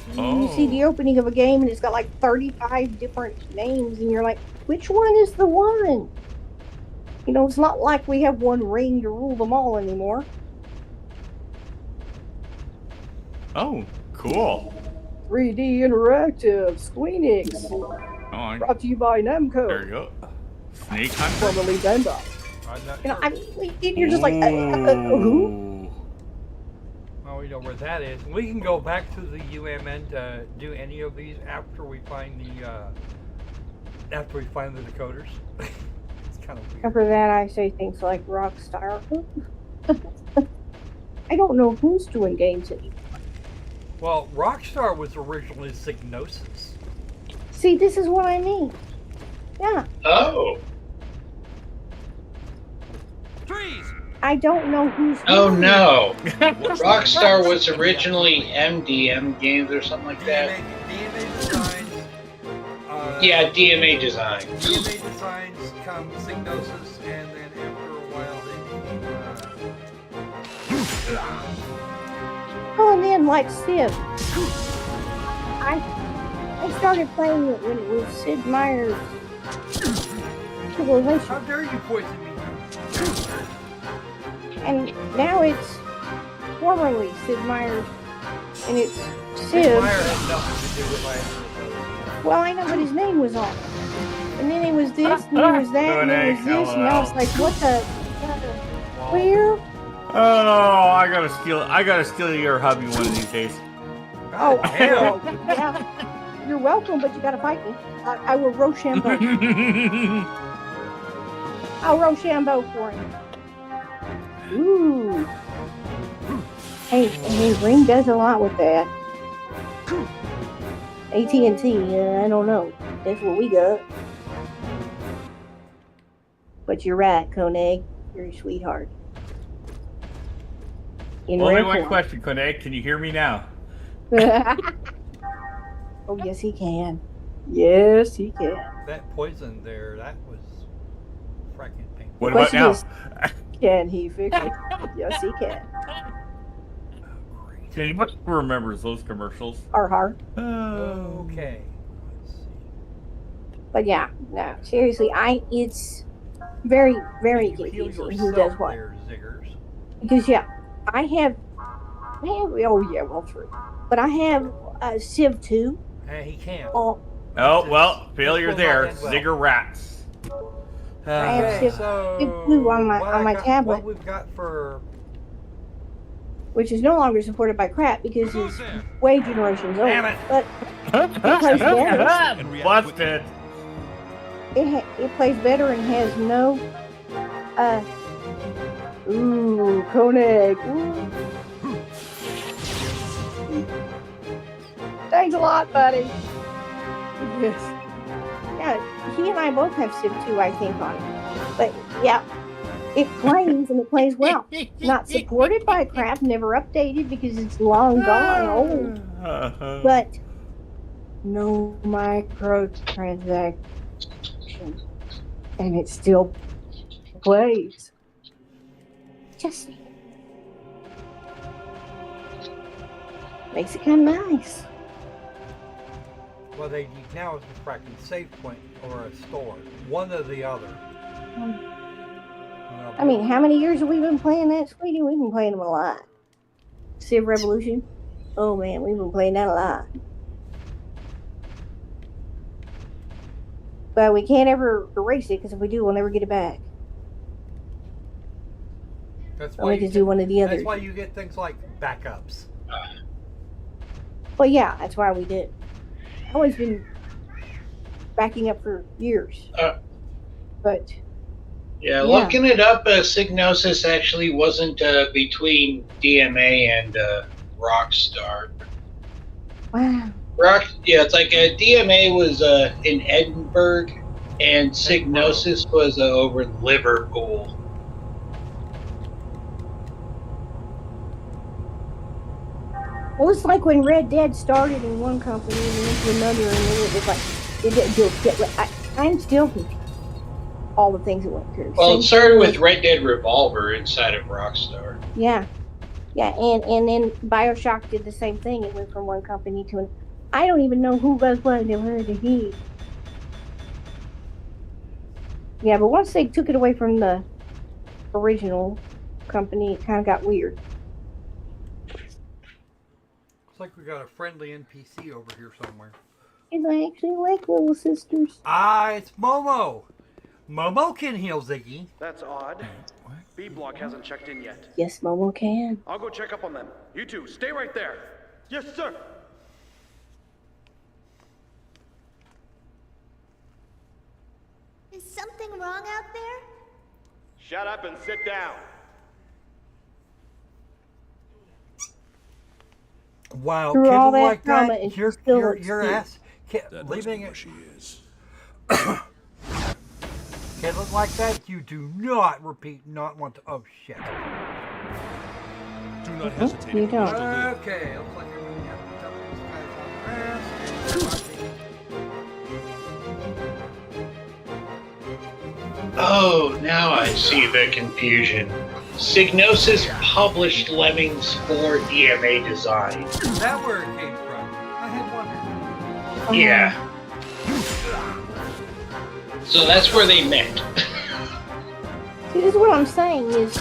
see the opening of a game, and it's got like 35 different names, and you're like, which one is the one? It's not like we have one ring to rule them all anymore. Oh, cool. 3D Interactive, Squeenix. Brought to you by Namco. There you go. Snake Hunter. Formerly Bandai. You're just like, who? Well, we know where that is. We can go back to the UMN to do any of these after we find the decoders. It's kind of weird. After that, I say things like Rockstar. I don't know who's doing games anymore. Well, Rockstar was originally Xenosaga. See, this is what I mean. Yeah. Oh. Freeze! I don't know who's. Oh no! Rockstar was originally MDM Games or something like that. DMA Designs. Yeah, DMA Designs. DMA Designs come Xenosaga, and then after a while they. Oh, and then like Civ. I started playing it when it was Sid Meier's Civilization. How dare you poison me? And now it's formerly Sid Meier's, and it's Civ. Sid Meier had nothing to do with life. Well, I know, but his name was on it. And then it was this, and it was that, and it was this, and now it's like, what the? Where? Oh, I gotta steal your hubby one of these days. Oh, hell. Yeah. You're welcome, but you gotta fight me. I will Rochambeau. I'll Rochambeau for him. Ooh. Hey, Ring does a lot with that. AT&T, I don't know. That's what we got. But you're right, Koenig. You're a sweetheart. Only one question, Koenig. Can you hear me now? Oh, yes, he can. Yes, he can. That poison there, that was fracking painful. What about now? Can he fix it? Yes, he can. Can anybody remembers those commercials? Har. Okay. But yeah, no, seriously, it's very, very confusing who does what. Because I have, oh yeah, well, true. But I have Civ 2. Hey, he can't. Oh, well, failure there. Zigger rats. I have Okay, Civ 2 on my tablet, what we've got for which is no longer supported by crap because it's way generations old. Damn it. But it plays better. Busted. It plays better and has no Koenig. Ooh. Thanks a lot, buddy. Yes. Yeah, he and I both have Civ 2, I think, on it. But yeah, it plays and it plays well. Not supported by crap, never updated because it's long gone, old. But no microtransactions. And it still plays. Just makes it kind of nice. well, they now it's a fracking save point or a store, one or the other. I mean, how many years have we been playing that, sweetie? We've been playing them a lot. Civ Revolution. Oh man, we've been playing that a lot. But we can't ever erase it because if we do, we'll never get it back. That's why we can do one of the others. That's why you get things like backups. Well, yeah, that's why we did. I've always been backing up for years. But yeah, looking it up, Psygnosis actually wasn't between DMA and Rockstar. Wow. It's like DMA was in Edinburgh, and Psygnosis was over in Liverpool. Well, it's like when Red Dead started in one company and then into another, and then it was like I'm still confused. All the things it went through. Well, it started with Red Dead Revolver inside of Rockstar. Yeah, and then BioShock did the same thing. It went from one company to another. I don't even know who was what they were to he. Yeah, but once they took it away from the original company, it kind of got weird. Looks like we got a friendly NPC over here somewhere. And I actually like Little Sisters. Ah, it's Momo. Momo can heal Ziggy. That's odd. B block hasn't checked in yet. Yes, Momo can. I'll go check up on them. You two, stay right there. Yes, sir. Is something wrong out there? Shut up and sit down. Wow, Through kids all that like drama, that, and your she still looks your cute. ass, leaving it. Kids look like that, you do not not want to. Oh shit. Do not hesitate. You don't. Okay, looks like you're going to have to dump these guys on grass. Oh, now I see the confusion. Psygnosis published Lemmings for DMA design. Is that where it came from? I had wondered. Yeah. So that's where they met. See, this is what I'm saying is,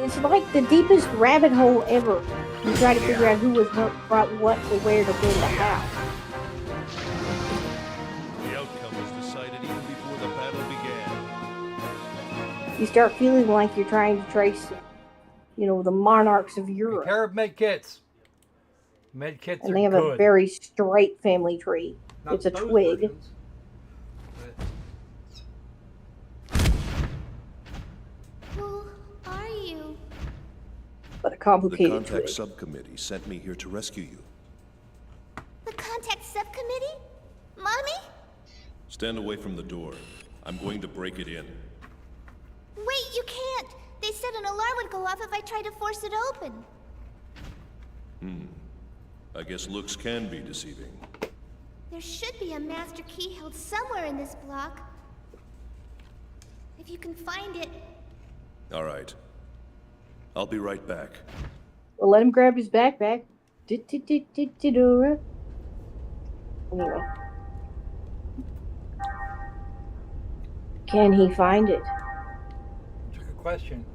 it's like the deepest rabbit hole ever. You try to figure out who was brought what to where to when to how. The outcome was decided even before the battle began. You start feeling like you're trying to trace, the monarchs of Europe. A pair of medkits. Medkits are And they have good. a very straight family tree. Not It's a those twig. versions. Who are you? But a The complicated contact twig. subcommittee sent me here to rescue you. The contact subcommittee? Mommy? Stand away from the door. I'm going to break it in. Wait, you can't. They said an alarm would go off if I tried to force it open. I guess looks can be deceiving. There should be a master key held somewhere in this block. If you can find it. All right. I'll be right back. Well, let him grab his backpack. Anyway. Can he find it? That's a good question.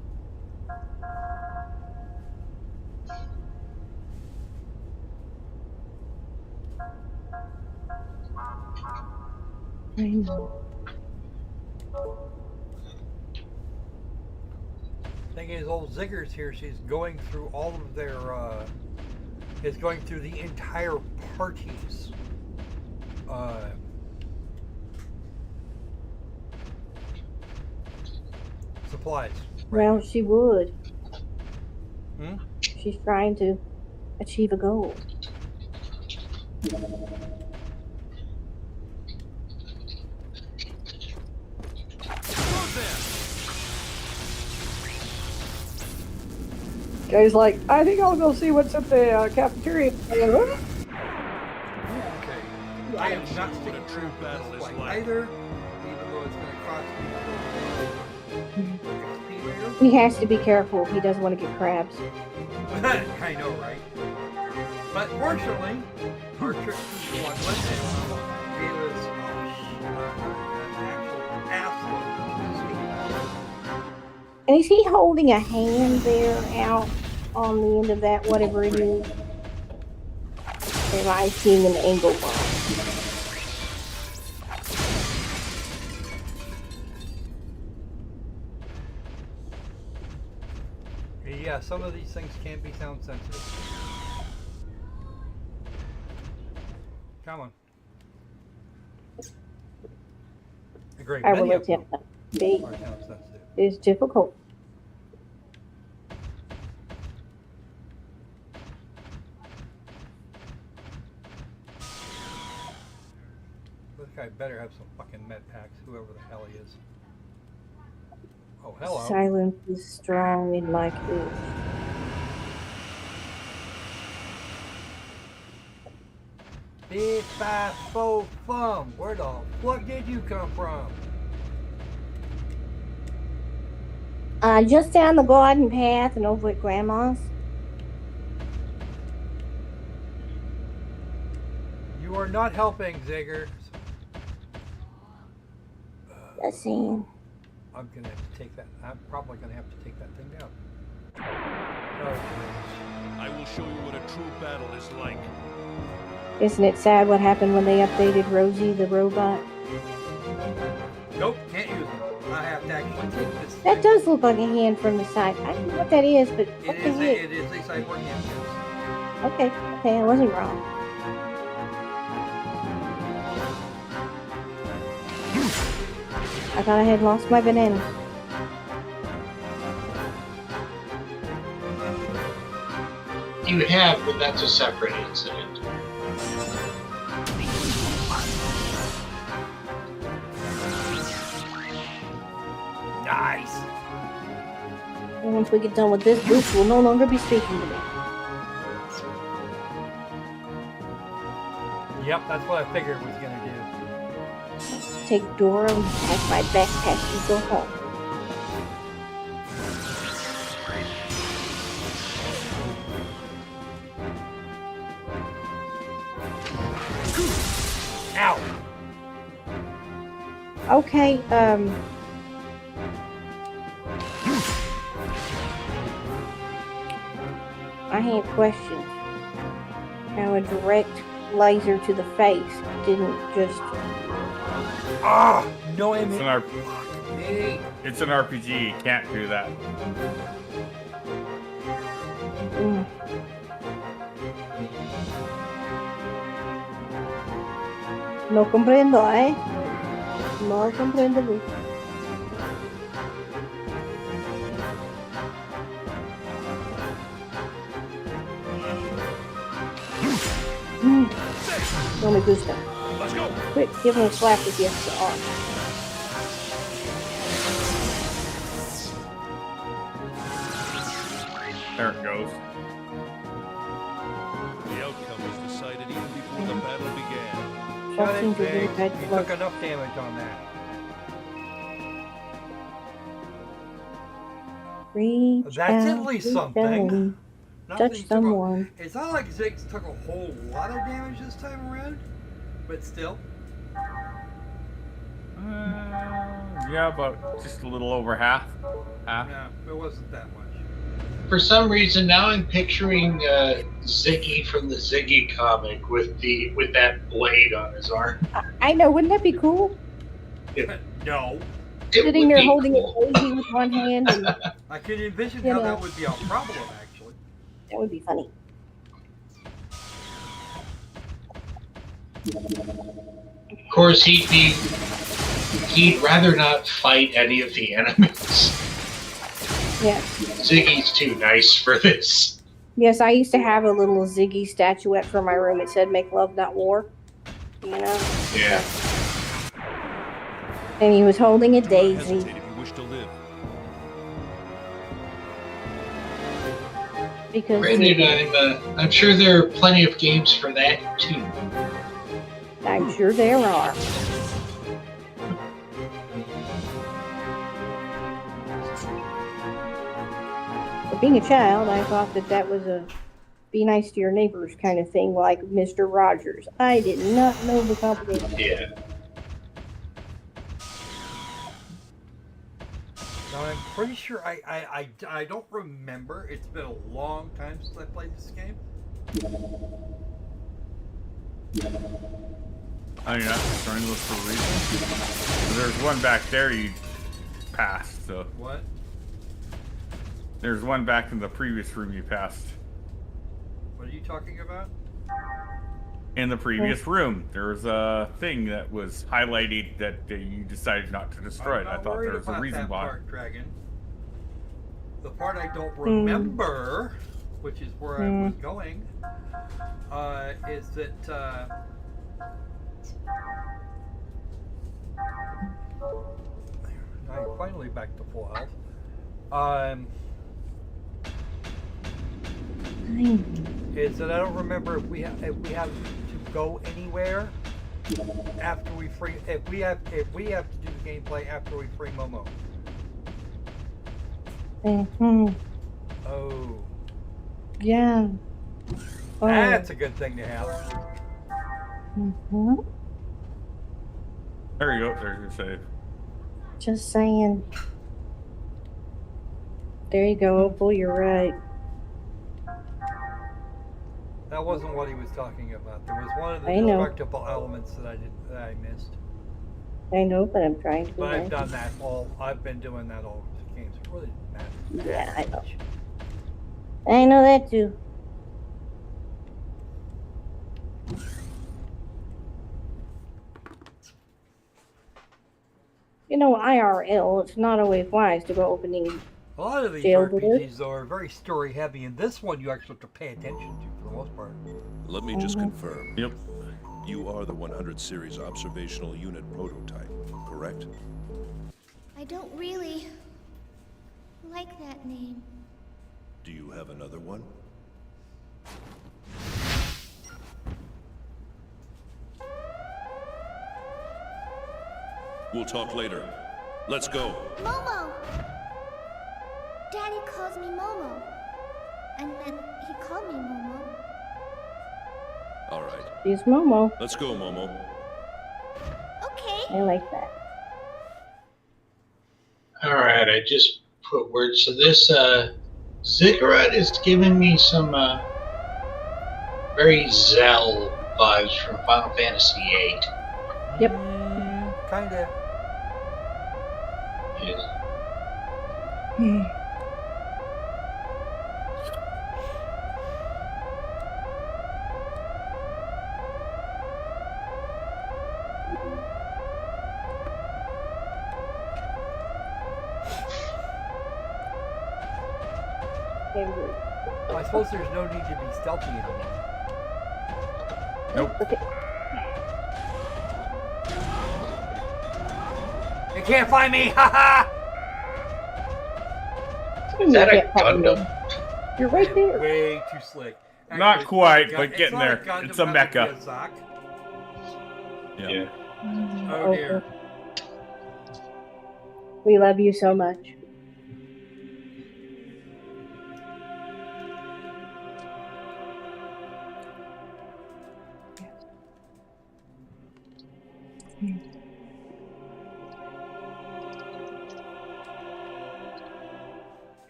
I know. Thing is, old Zigger's here. She's going through all of their. Is going through the entire party's. Supplies. Well, she would. Hmm? She's trying to achieve a goal. Guy's like, I think I'll go see what's at the cafeteria. Okay. I am not sticking true to this fight either, even though it's going to cost me XP later. He has to be careful. He doesn't want to get crabs. I know, right? But fortunately, our trip to one Wednesday gave us an actual assload. And is he holding a hand there out on the end of that, whatever it is? Am I seeing an angle bomb? Yeah, some of these things can be sound sensitive. Come on. A great I will many of them attempt to be. are sound sensitive. It's difficult. This guy better have some fucking med packs, whoever the hell he is. Oh, hello. Silence is strong in my case. Big five, four, thumb. Where the fuck did you come from? Just down the garden path and over at Grandma's. You are not helping, Zigger. Let's see. I'm gonna have to take that. I'm probably gonna have to take that thing down. Oh, I will show you what a true battle is like. Isn't it sad what happened when they updated Rosie the robot? nope, can't use them. I have to actually take this. That thing. does look like a hand from the side. I don't know what that is, but what the heck? It is a cyborg hand. Yes. Okay, I wasn't wrong. I thought I had lost my banana. You have, but that's a separate incident. Nice. And once we get done with this, Bruce will no longer be speaking to me. Yep, that's what I figured it was gonna do. Take Dora and pack my backpack and go home. Ow! Okay, I have questions. Now a direct laser to the face didn't just... Ah! No It's image. an, it's an RPG. You can't do that. Mm. No comprendo, eh? No comprendo. No me gusta. Let's go. Quick, give him a slap with the extra arm. There it goes. The outcome was decided even before the battle began. Shut Seems it, to be Biggs. red You flag. took enough damage on that. Reach That's out, at least reach something. down, Not touch that he took a- someone. It's not like Ziggs took a whole lot of damage this time around, but still. Yeah, about just a little over half. Half. Yeah, it wasn't that much. For some reason, now I'm picturing Ziggy from the Ziggy comic with that blade on his arm. I know, wouldn't that be cool? No. sitting there holding a daisy with one hand, and I can envision You how know. that would be a problem, actually. that would be funny. Of course, he'd rather not fight any of the enemies. Yes. Ziggy's too nice for this. Yes, I used to have a little Ziggy statuette for my room. It said "Make love, not war." You know. Yeah. And he was holding a daisy. Hesitate if you wish to live. Because Granted, I'm sure there are plenty of games for that too. I'm sure there are. But being a child, I thought that was a be nice to your neighbors kind of thing, like Mr. Rogers. I did not know the complicated. Yeah. Now, I'm pretty sure I don't remember. It's been a long time since I played this game. Oh, you're not destroying those for a reason? There's one back there you passed, so. What? There's one back in the previous room you passed. What are you talking about? In the previous room, there was a thing that was highlighted that you decided not to destroy it. I thought there was a reason why. Part, Dragon. The part I don't remember, which is where I was going, is that I'm finally back to full health. Is that I don't remember if we have to go anywhere after we free if we have to do the gameplay after we free Momo. Oh. Yeah. Oh. That's a good thing to have. There you go. There's your save. Just saying. There you go, Opal, you're right. That wasn't what he was talking about. There was one of the I know. destructible elements that I missed. I know, but I'm trying to. But I've done that all. I've been doing that all the games. It really matters. Yeah, I know. I know that too. You know, IRL, it's not always wise to go opening. A lot of these jail RPGs though, are very story heavy, and this one you actually have to pay attention to for the most part. Let me just confirm. Yep. You are the 100 series observational unit prototype, correct? I don't really like that name. Do you have another one? We'll talk later. Let's go. Momo! Daddy calls me Momo. And then he called me Momo. All right. She's Momo. Let's go, Momo. Okay. I like that. All right, I just put words. So this Ziggurat is giving me some very Zell vibes from Final Fantasy VIII. Yep. Kinda. Yes. Well, I suppose there's no need to be stealthy anymore. Nope. You can't find me! Ha Is that a Gundam? You're right there. Way too slick. Not Actually, quite, it's but getting not there. Gundam, It's a that would be mecha. a Zoc. Yeah. Oh dear. We love you so much.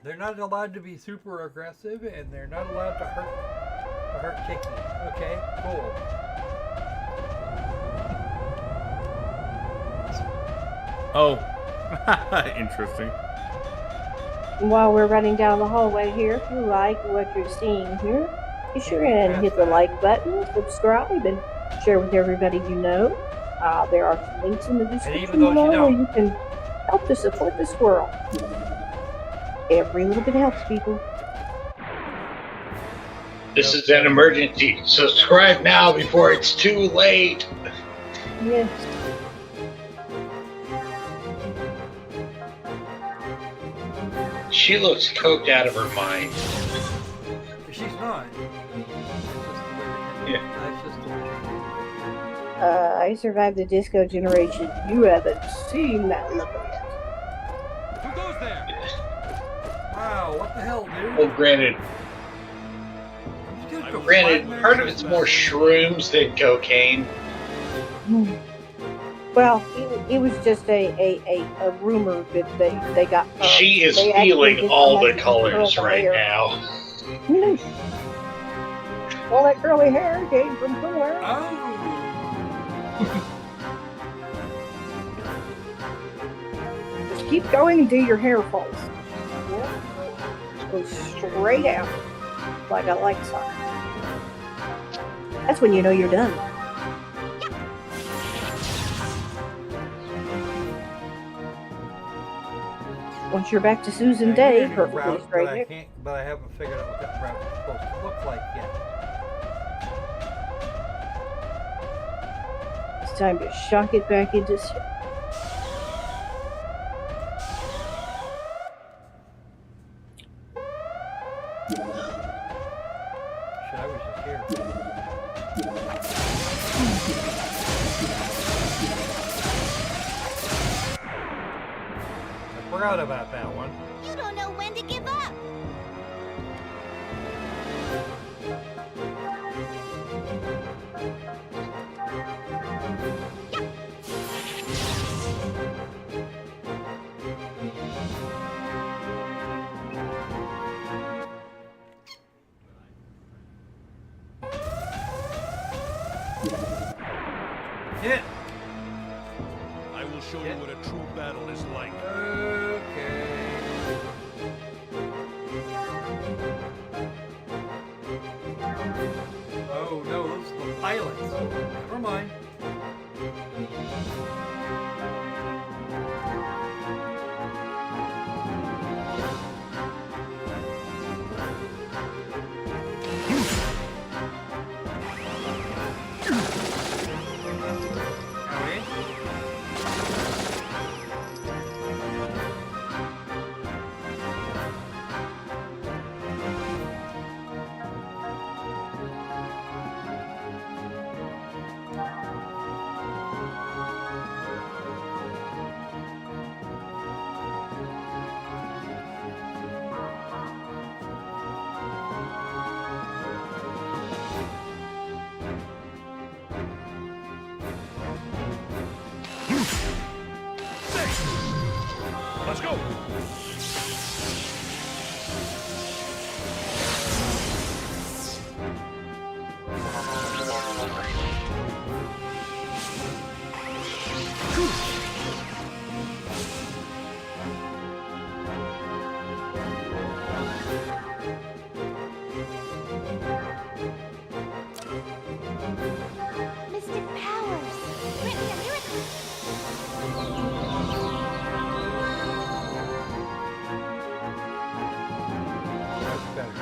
They're not allowed to be super aggressive, and they're not allowed to hurt Tiki. Okay, cool. Oh, Interesting. While we're running down the hallway here, if you like what you're seeing here, be sure and hit the like button, subscribe, and share with everybody you know. There are some links in the description below where you can help to support the squirrel. Every little bit helps, people. This is an emergency. Subscribe now before it's too late. Yes. She looks coked out of her mind. She's not. Yeah. I survived the disco generation. You haven't seen that look yet. Who goes there? Wow, what the hell, dude? Well, granted, part of it's more shrooms than cocaine. Well, it was just a rumor that they got. She is feeling all the colors right now. All that curly hair came from somewhere. Oh. Just keep going until your hair falls. Just go straight out like a light sock. That's when you know you're done. Once you're back to Susan Day, perfectly straight hair. But I haven't figured out what that route is supposed to look like yet. It's time to shock it back into. Shit, I was just here. I forgot about that one. You don't know when to give up. Hit. I will show you what a true battle is like. Okay. Oh no, those are the pilots. Never mind. Let's go! Mystic powers. Grant me a miracle. That's better.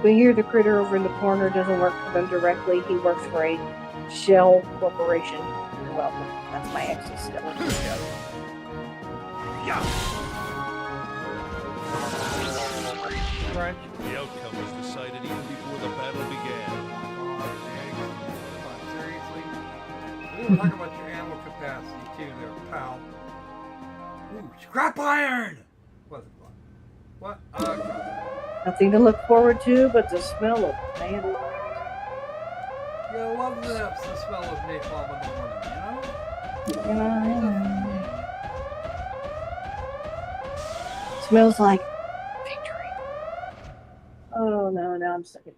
We hear the critter over in the corner doesn't work for them directly. He works for a shell corporation. You're welcome. That's my ex's still. Yeah. Right. The outcome was decided even before the battle began. Seriously? We were talking about your ammo capacity too there, pal. Ooh, scrap iron! What? Nothing to look forward to but the smell of bad. You love the smell of napalm in the morning, you know? Smells like victory. Oh no, now I'm stuck in.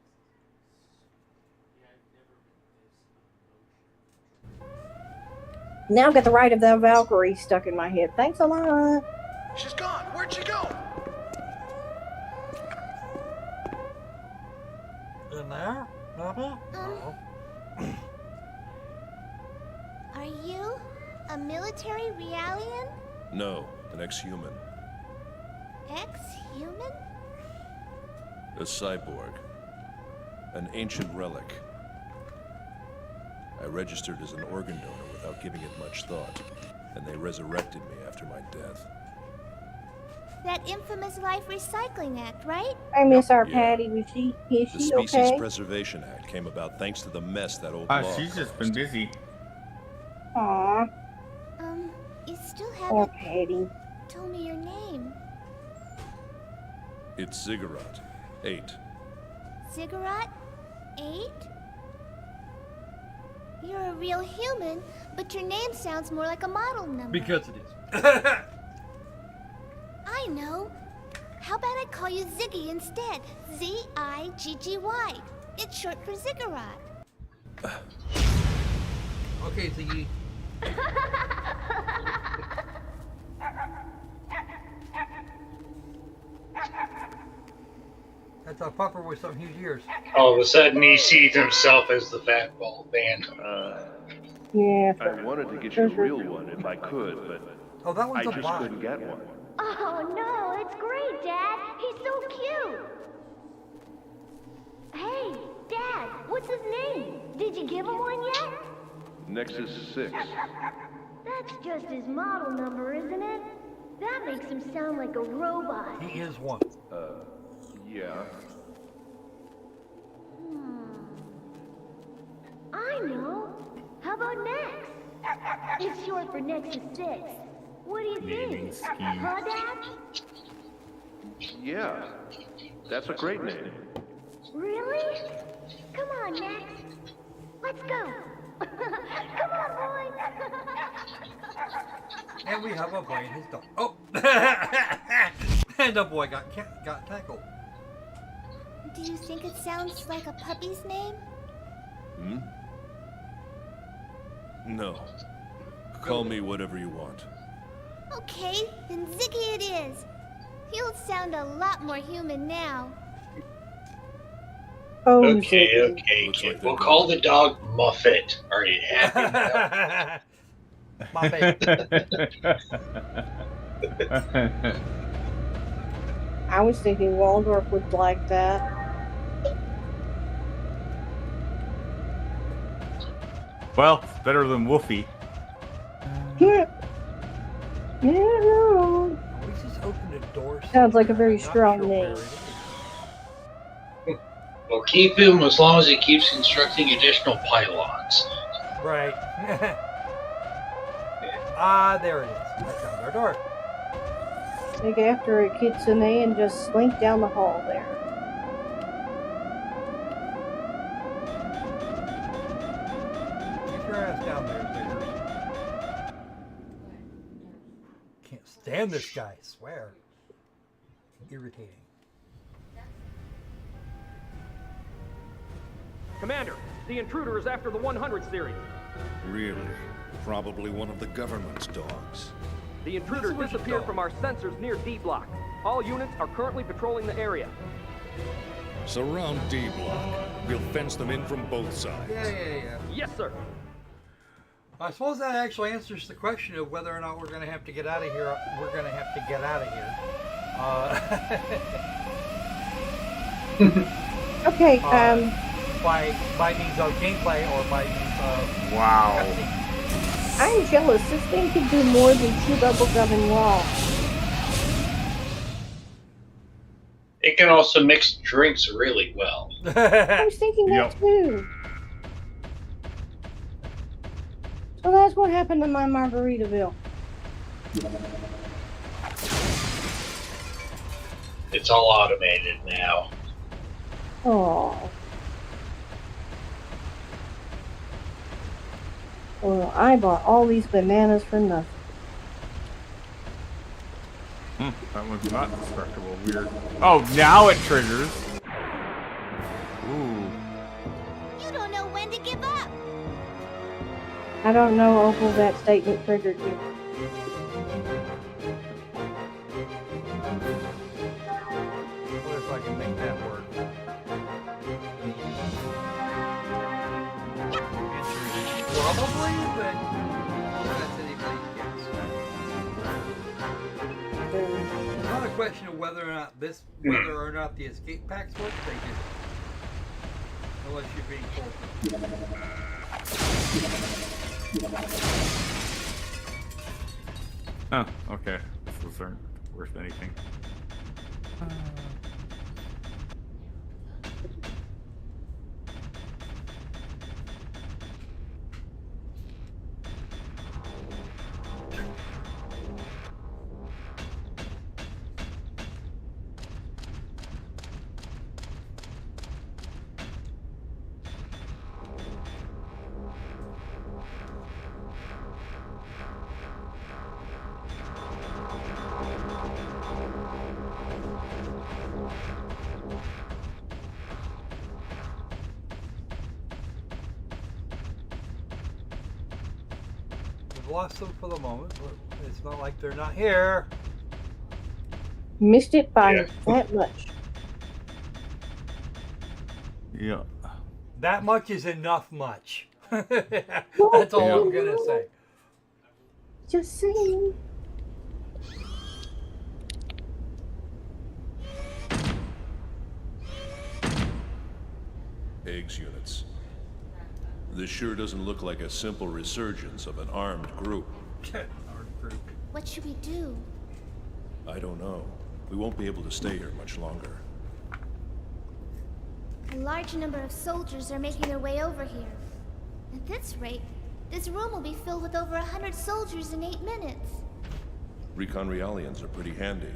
Now I've got the Rite of the Valkyrie stuck in my head. Thanks a lot. She's gone. Where'd she go? In there? Mama? Are you a military Realian? No, an ex-human. Ex-human? A cyborg. An ancient relic. I registered as an organ donor without giving it much thought, and they resurrected me after my death. That infamous Life Recycling Act, right? I miss our Yeah. Patty. Is The she Species okay? Preservation Act came about thanks to the mess that old Ah, law she's just caused. been busy. Aw, You still poor haven't Patty. told me your name. It's Ziggurat. 8. Ziggurat? 8? You're a real human, but your name sounds more like a model number. Because it is. I know. How about I call you Ziggy instead? Z-I-G-G-Y. It's short for Ziggurat. Okay, Ziggy. That's a pupper with some huge ears. All of a sudden, he sees himself as the fat bald man. Yeah. I wanted to get you a real one if I could, but Oh, that one's I a just bot. couldn't get one. Oh, no, it's great, Dad. He's so cute. Hey, Dad, what's his name? Did you give him one yet? Nexus 6. That's just his model number, isn't it? That makes him sound like a robot. He is one. Yeah. I know. How about Nex? It's short for Nexus 6. What do you Naming think? scheme. Huh, Dad? Yeah. That's a great name. Really? Come on, Nex. Let's go. Come on, boy. And we have a boy and his dog. Oh! And the boy got tackled. Do you think it sounds like a puppy's name? Hmm? No. Call me whatever you want. Okay, then Ziggy it is. He'll sound a lot more human now. Oh, Okay, Ziggy. okay, Looks kid. like We'll they're call the dog Muffet. Are you happy? My baby. I was thinking Waldorf would like that. Well, it's better than Wolfie. Yeah. Yeah. We just opened a door. Sounds like a very I'm not strong sure name. where it We'll keep him as long as he keeps constructing additional pylons. is. Right. Ah, there it is. I found our door. Take after a kitsune and just slink down the hall there. Get your ass down there, Ziggers. Can't stand this guy, I swear. Irritating. Commander, the intruder is after the 100 series. Really? Probably one of the government's dogs. The intruder disappeared from our sensors near D Block. All units are currently patrolling the area. Surround D Block. We'll fence them in from both sides. Yeah. Yes, sir. I suppose that actually answers the question of whether or not we're going to have to get out of here. We're going to have to get out of here. Okay, by means of gameplay or by means of Wow. cutscene. I'm jealous. This thing could do more than chew bubblegum and raw. It can also mix drinks really well. I was thinking that too. So that's what happened to my Margaritaville. It's all automated now. Oh. Well, I bought all these bananas for nothing. That one's not destructible. Weird. Oh, now it triggers. Ooh. You don't know when to give up. I don't know, Opal, that statement triggered you. What if I can make that work? Probably, but that's anybody's guess. It's not a question of whether or not the escape packs work. They do, unless you're being told. Oh, okay. Those aren't worth anything. Lost them for the moment, but it's not like they're not here. Missed it by that much. Yeah. That much is enough much. That's all I'm gonna say. Just saying. Eggs units. This sure doesn't look like a simple resurgence of an armed group. What should we do? I don't know. We won't be able to stay here much longer. A large number of soldiers are making their way over here. At this rate, this room will be filled with over 100 soldiers in 8 minutes. Recon Realians are pretty handy.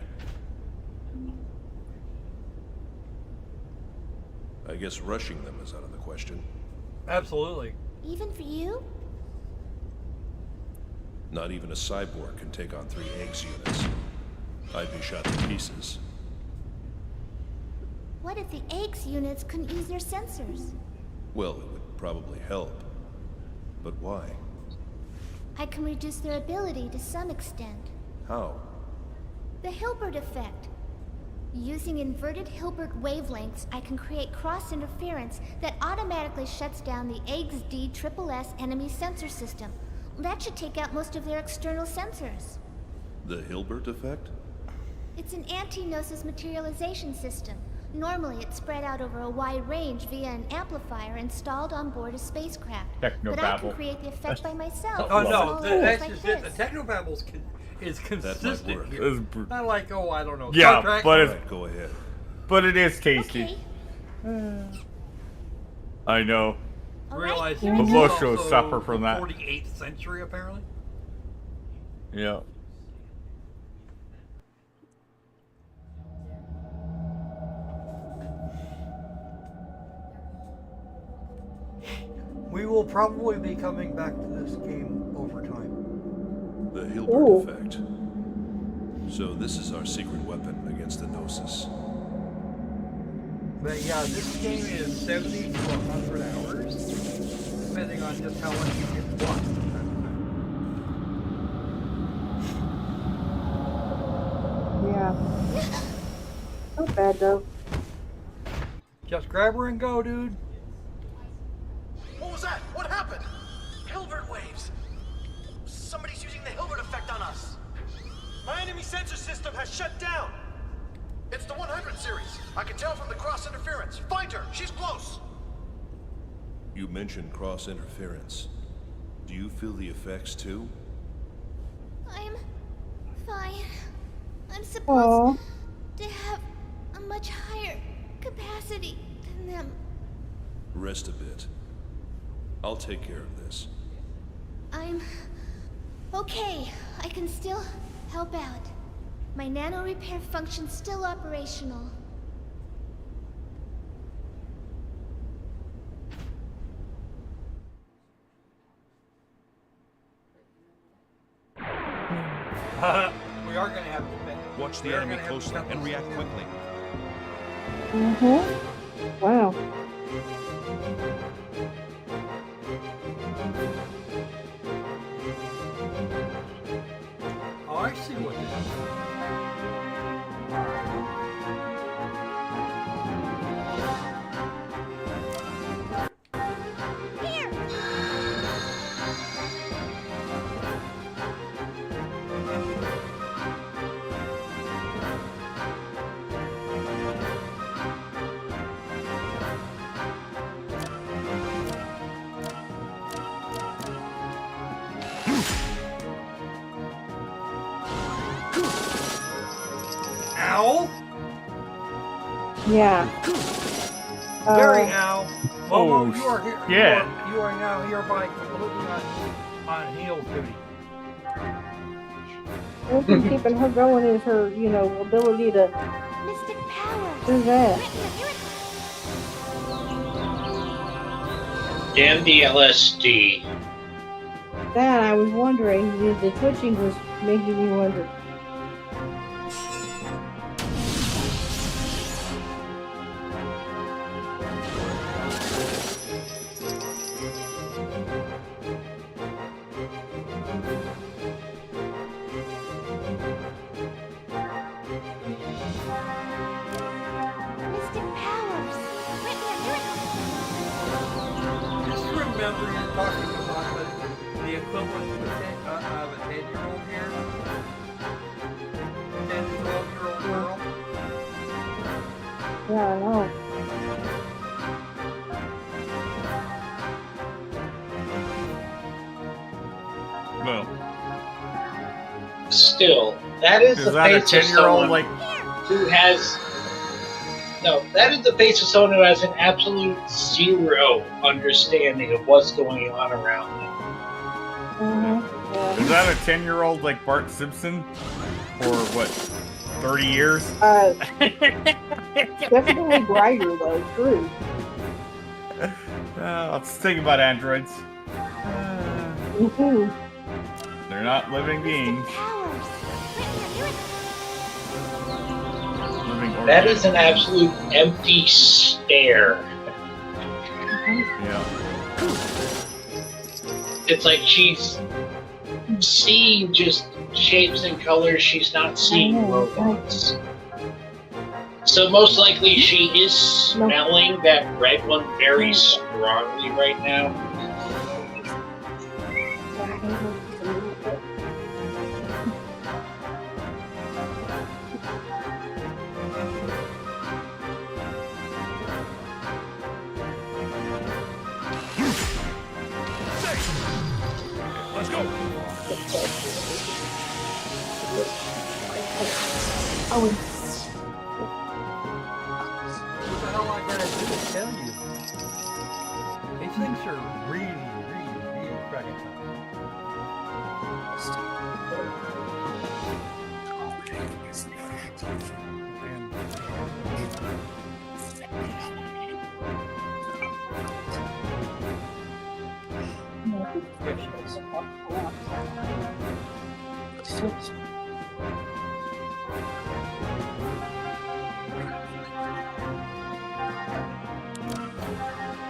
I guess rushing them is out of the question. Absolutely. Even for you? Not even a cyborg can take on 3 eggs units. I'd be shot to pieces. What if the eggs units couldn't use their sensors? Well, it would probably help. But why? I can reduce their ability to some extent. How? The Hilbert effect. Using inverted Hilbert wavelengths, I can create cross-interference that automatically shuts down the XD-SSS enemy sensor system. That should take out most of their external sensors. The Hilbert effect? It's an anti-gnosis materialization system. Normally, it's spread out over a wide range via an amplifier installed on board a spacecraft. But I can create the effect by myself. Oh no, that's like just it. this. The technobabbles is consistent here. Not like, oh, I don't know. Yeah, Star Trek. but it's, Right, go ahead. But it is tasty. I know. Realize But this is most shows also suffer from the that. 48th century, apparently. Yeah. We will probably be coming back to this game over time. The Hilbert effect. So this is our secret weapon against the Gnosis. But yeah, this game is 70 to 100 hours, depending on just how much you get blocked. Yeah. Not bad though. Just grab her and go, dude. What was that? What happened? Hilbert waves. Somebody's using the Hilbert effect on us. My enemy sensor system has shut down. It's the 100 series. I can tell from the cross interference. Find her. She's close. You mentioned cross interference. Do you feel the effects too? I'm fine. I'm supposed to have a much higher capacity than them. Rest a bit. I'll take care of this. I'm okay. I can still help out. My nano repair function's still operational. We are gonna have to make. Watch we the are enemy gonna have to closely cut and this react down. quickly. Wow. Oh, I see what it Ow! Yeah. Very ow. Momo, Oh, you are here. yeah. You are now hereby completely on heel duty. What's been keeping her going is her, you know, ability to Mystic powers. do that. Damn the LSD. That I was wondering. The twitching was making me wonder. Mystic powers. Grant me a miracle. Just remember you're talking about the equivalent of a 10-year-old here. 10 to 12-year-old girl. Yeah, I know. Well, Still, that is the that a pace of 10-year-old someone like? who has. No, that is the pace of someone who has an absolute zero understanding of what's going on around them. Is that a 10-year-old like Bart Simpson? For what? 30 years? Definitely brighter though. True. Let's think about androids. Mm-hmm. They're not living beings. That is an absolute empty stare. Yeah. It's like she's seeing just shapes and colors. She's not seeing robots. So most likely she is smelling that red one very strongly right now. Let's go. Oh. What the hell I gotta do to tell you? These things are really, really, really cracking up.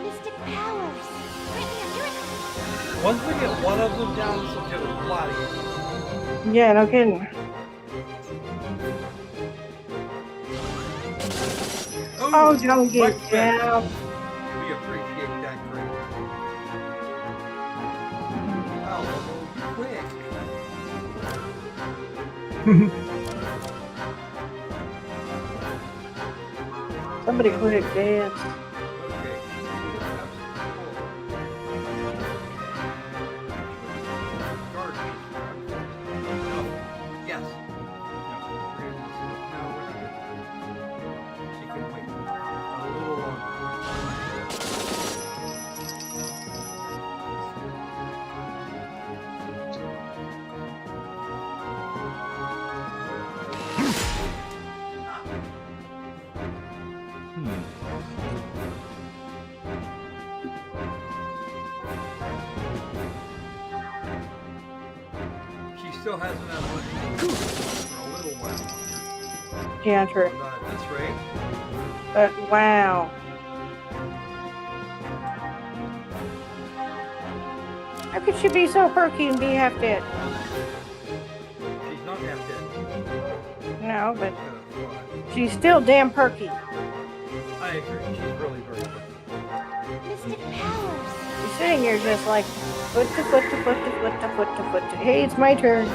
Mystic powers. Grant me a miracle. Once we get one of them down, this will get a lot easier. Yeah, no kidding. Oh, don't get down. We appreciate that great. Wow, you're quick. Somebody quick dance. still hasn't had one for a little while. Yeah, true. Not at this rate. But wow. How could she be so perky and be half dead? She's not half dead. No, but she's still damn perky. I agree. She's really very perky. Mystic powers. She's sitting here just like foot to foot to foot to foot to foot to foot to. Hey, it's my turn.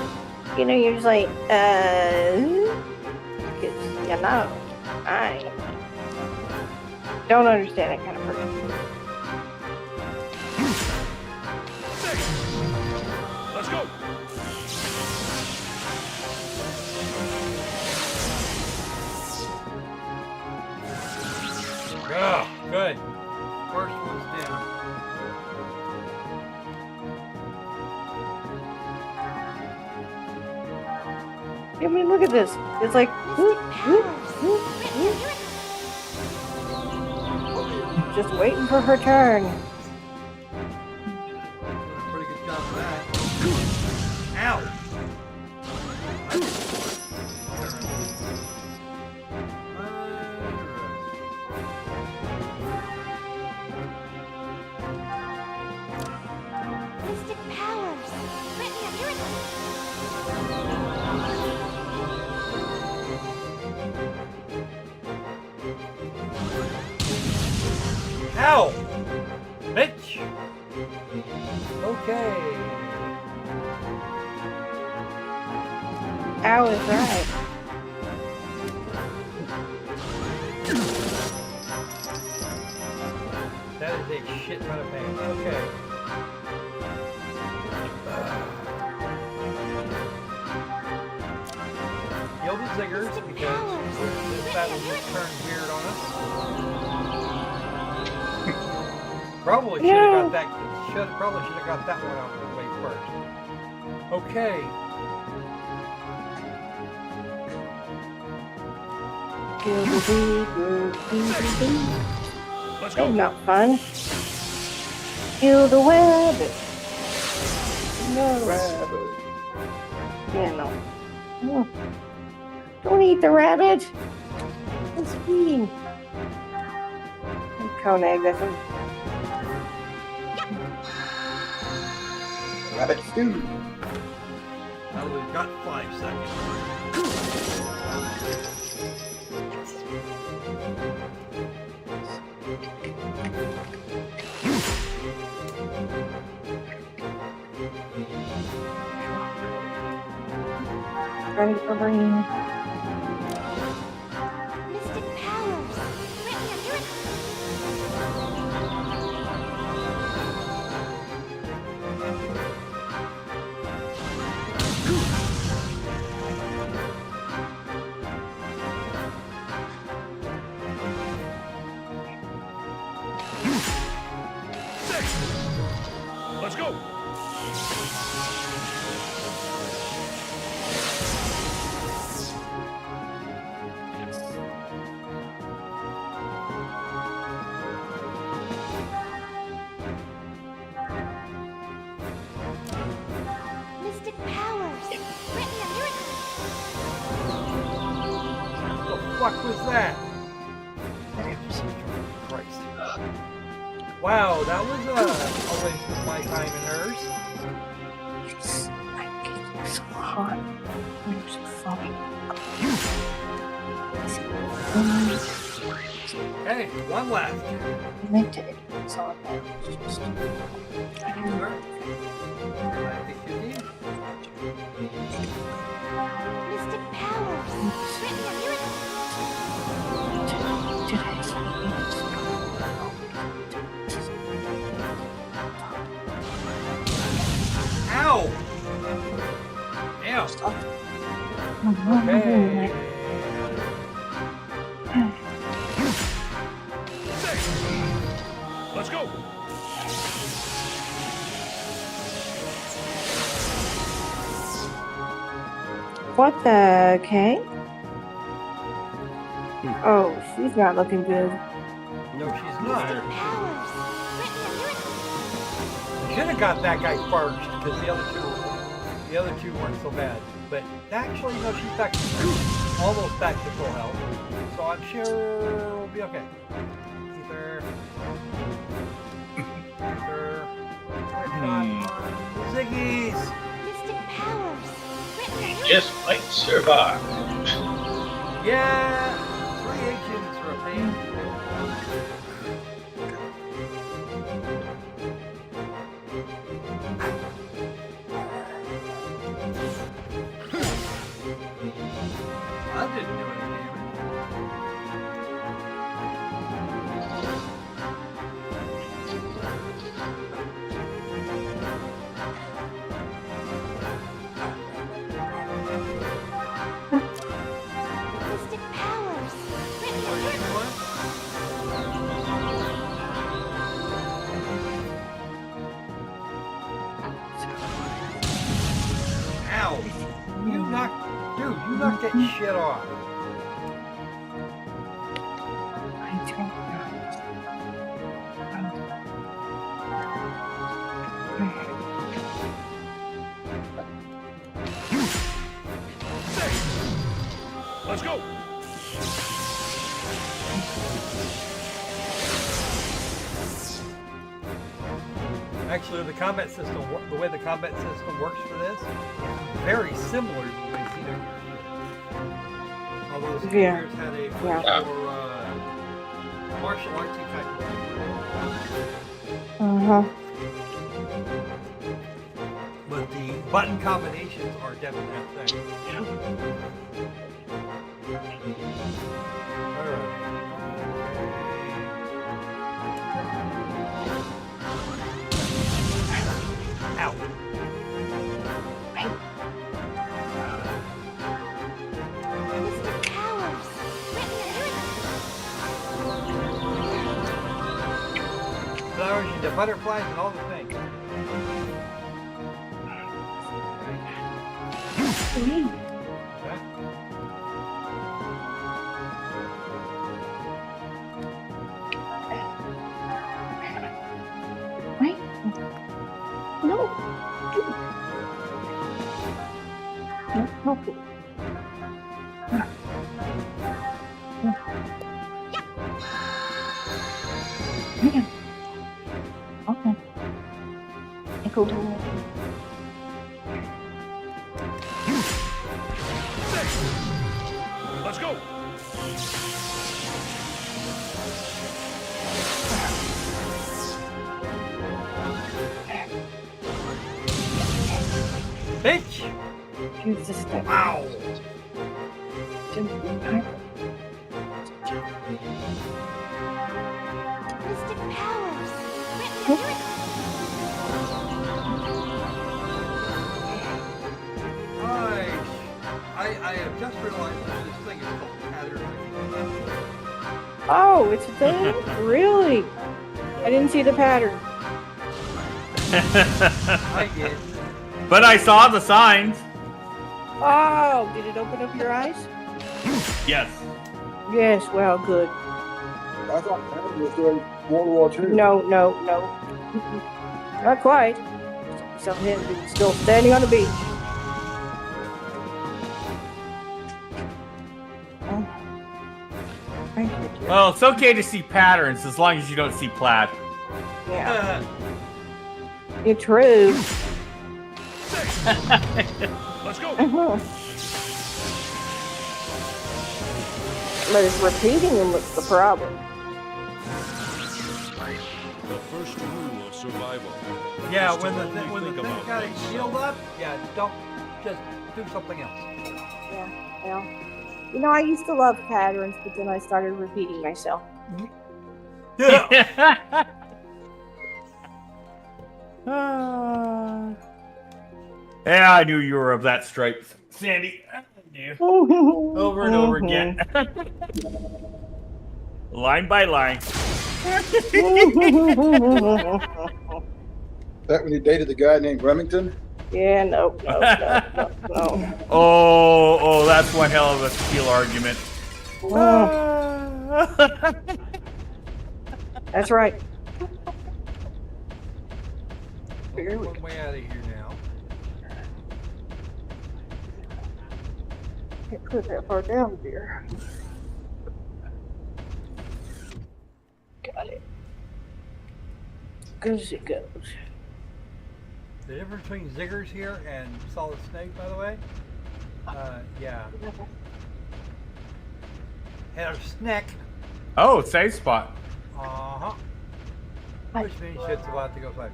You know, you're just like, 'cause you know, I don't understand that kind of person. Let's go. Oh, good. First one's down. I mean, look at this. It's like, whoop, whoop, whoop, whoop. Just waiting for her turn. Pretty good job of that. Ow! Mystic powers. Let me hear it. Ow! Bitch! Okay. Ow is right. That is a shit ton of pain. Okay. Heal the ziggers because this battle just turned weird on us. Probably should have got that. Probably should have got that one out of the way first. Okay. Let's go. Oh, not fun. Kill the rabbit. No rabbit. Yeah, no. Oh. Don't eat the rabbit. It's mean. Koenig, that's a Rabbit stew. Now we've got 5 seconds. ready for green. Mystic powers. Let me hear it. Let's go. Mystic powers. Let me hear it. What the fuck was that? Christ. Wow, that was a waste of my time and hers. It's so hot. I'm so fucking. Hey, one left. I meant to. It's all bad. It's just. I don't know. I think you did. Mystic powers. Let me hear it. Ow! Ow! Okay. Let's go. What the okay? Oh, she's not looking good. No, she's not. Powers. Let me hear it. Should have got that guy first, because the other two were The other two weren't so bad. But actually, no, she's back almost back to full health. So I'm sure we'll be okay. Ether. Ziggies! Mystic powers. Just might survive. Yeah! 3 agents are a pain. I didn't do any damage. Mystic powers. Ow! You knocked that shit off. Let's go! Actually, the combat system, the way the combat system works for this, is very similar to the way Xenosaga did. Although Xenosaga had a much more martial artsy type of thing. But the button combinations are definitely a thing. Ow. Mystic powers. Flowers and the butterflies and all the things. Okay. Go to Let's go! Bitch! Use the stick. Wow! Mystic powers. I have just realized that this thing is called pattern. Oh, it's a thing? Really? I didn't see the pattern. I did. But I saw the signs. Oh, did it open up your eyes? Yes. Yes, well, good. I thought pattern was doing World War II. No. Not quite. Some of him still standing on the beach. Well, it's okay to see patterns as long as you don't see plaid. Yeah. You're true. Let's go. But it's repeating them that's the problem. The first rule of survival. Yeah, is when to the only when the think thing about got oneself. healed up, yeah, don't just do something else. Yeah, well. You know, I used to love patterns, but then I started repeating myself. Yeah. Yeah, I knew you were of that stripe, Sandy. I knew. Over and over again. Line by line. That when you dated the guy named Remington? Yeah, no. Oh, that's one hell of a steel argument. That's right. One way out of here now. put that far down there. Got it. Good as it goes. The difference between ziggers here and solid snake, by the way? Yeah. Had a snack. Oh, safe spot. Uh-huh. Which means shit's about to go sideways.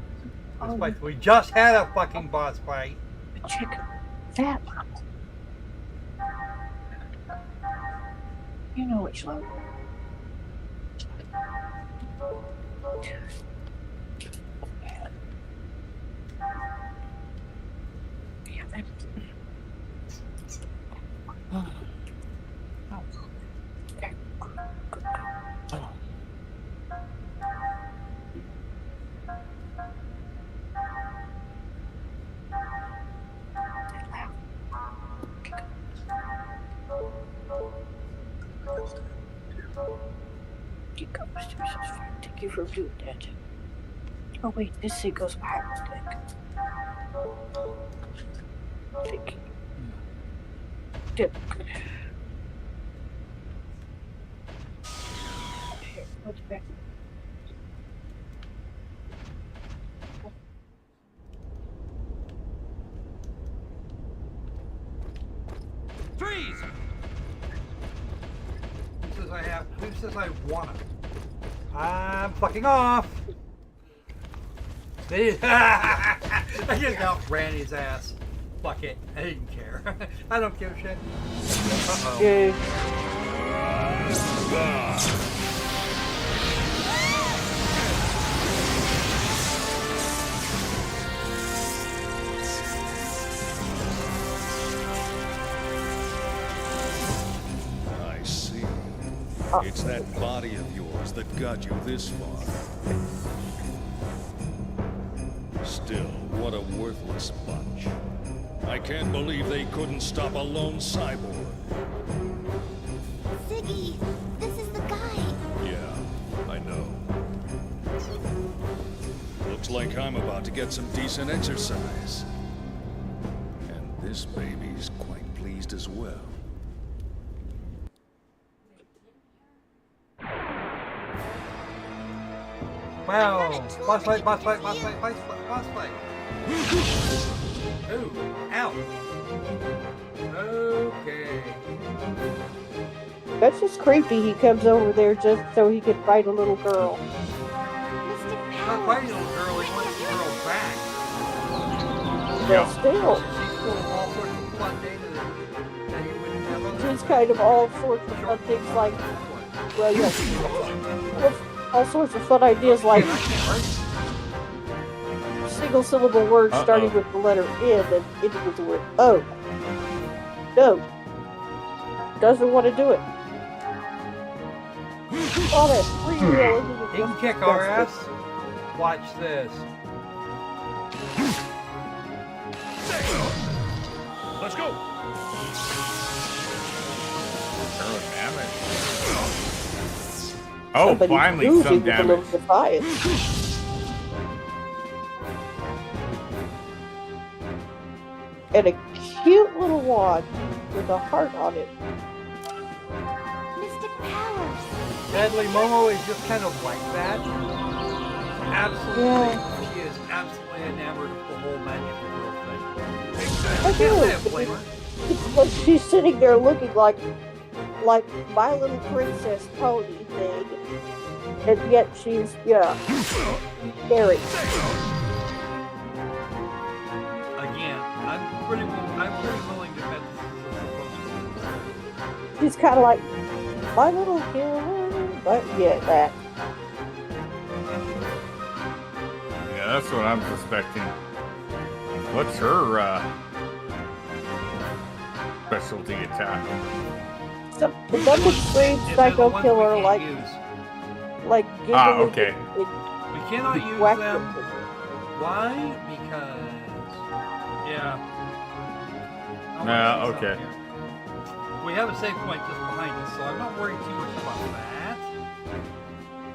Despite we just had a fucking boss fight. Check that. You know which level. Thank you for doing that. Oh wait, this thing goes behind the stick. Thank you. Dip. Here, what's back? Freeze! Who says I have? Who says I wanna? I'm fucking off. I just outran his ass. Fuck it. I didn't care. I don't give a shit. Uh-oh. Yay. I see. It's that body of yours that got you this far. Still, what a worthless bunch. I can't believe they couldn't stop a lone cyborg. Ziggy, this is the guy. Yeah, I know. Looks like I'm about to get some decent exercise. And this baby's quite pleased as well. Wow. Boss fight, boss fight, boss fight, boss fight, boss fight. Ooh, ow. Okay. That's just creepy. He comes over there just so he could fight a little girl. Not fighting a little girl, he wants the girl back. But still, She's doing all sorts of fun data that he wouldn't have otherwise. she's kind of all sorts of fun things like, well, yes, all sorts of fun ideas like single syllable words starting with the letter N and ending with the word O. No. Doesn't want to do it. All that free will isn't He can kick our ass. Watch this. Let's go. Oh, Somebody finally moving some with a damage. little defiance. And a cute little wand with a heart on it. Mystic powers. Sadly, Momo is just kind of like that. Absolutely, she is absolutely enamored of the whole magical girl thing. I Can't do. say I blame her. It's like she's sitting there looking like My Little Princess pony thing, and yet she's very. Again, I'm pretty willing to bet this is She's kind of like my little killer, but yeah, that. Yeah, that's what I'm suspecting. What's her specialty attack? Some double scream psycho killer like giggling. Okay. We cannot use whack them. Why? Because okay. We have a save point just behind us, so I'm not worried too much about that.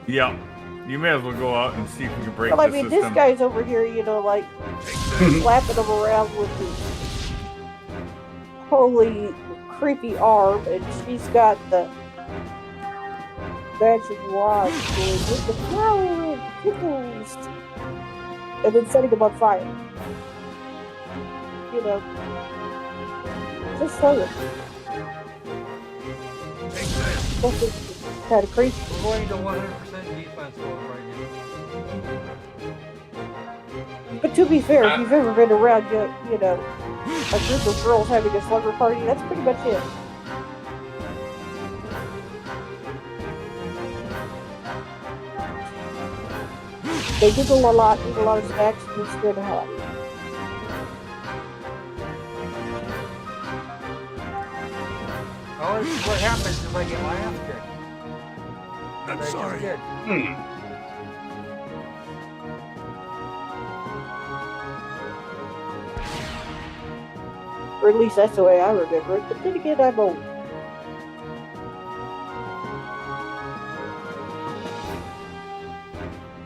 Yeah. You may as well go out and see if you can break Well, I the mean, system. this guy's over here, like slapping him around with the holy creepy arm, and she's got the magic wand going with the flower of pickles, and then setting them on fire. You know, just saying. That's kind of crazy. We're going to 100% defense mode right now. But to be fair, if you've ever been around, you know, a group of girls having a slumber party, that's pretty much it. They giggle a lot, eat a lot of snacks, and scare the hell out of you. Oh, this is what happens if I get my ass kicked. I'm sorry. Or at least that's the way I remember it, but then again, I'm old.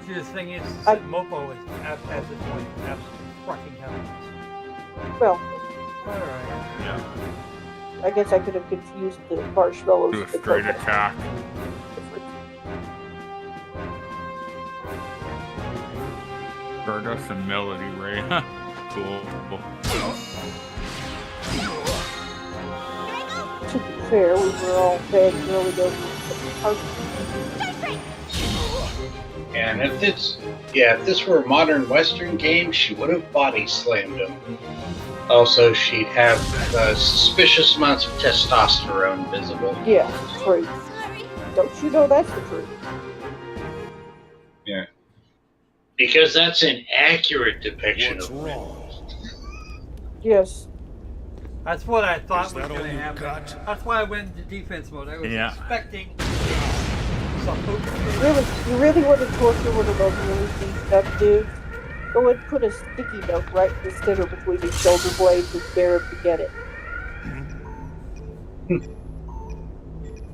See, the thing is, Mopo is at this point absolutely fucking helpless. Well, alright. Yeah. I guess I could have confused the marshmallows Do a with the straight coconut. attack. Stardust and Melody Ray. Cool. To be fair, we were all fed early over And if this were a modern Western game, she would have body slammed him. Also, she'd have suspicious amounts of testosterone visible. Yeah, true. Don't you know that's the truth? Yeah. Because that's an accurate depiction of wrong. Yes. That's what I thought Is was that all going to you happen. got? That's why I went into defense mode. I was expecting some You really want to torture one of those really beefed up dudes? Go and put a sticky note right in the center between his shoulder blades and dare him to get it.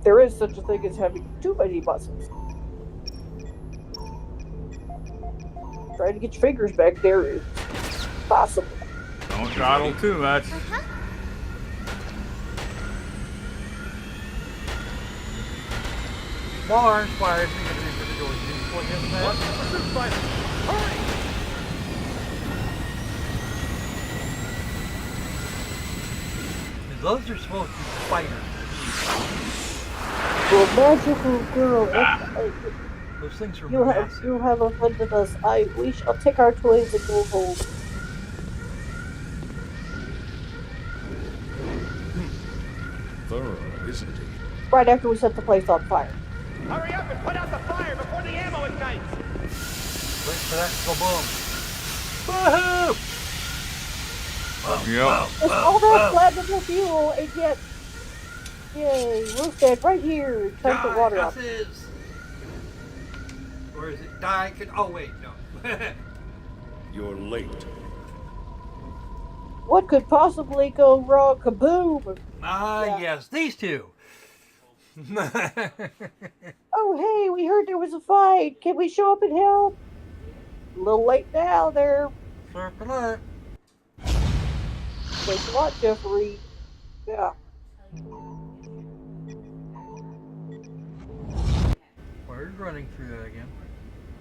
There is such a thing as having too many muscles. Trying to get your fingers back there is possible. Don't dawdle too much. While our inspired me to enter the door, you put him back. Hurry! Those are supposed to be spiders. Well, magical girl, Those things are you massive. have offended us. We shall take our toys and go home. Thorough, isn't he? Right after we set the place on fire. Hurry up and put out the fire before the ammo ignites! Wait for that to go boom. Woohoo! Yep. It's all that flammable fuel, and yet, yay, we'll stand right here and turn the water off. Or is it die? Oh wait, no. You're late. What could possibly go wrong? Kaboom! Yes, these two. Oh, hey, we heard there was a fight. Can we show up and help? A little late now, there. Circle it. Thanks a lot, Jeffrey. Yeah. Why are you running through that again?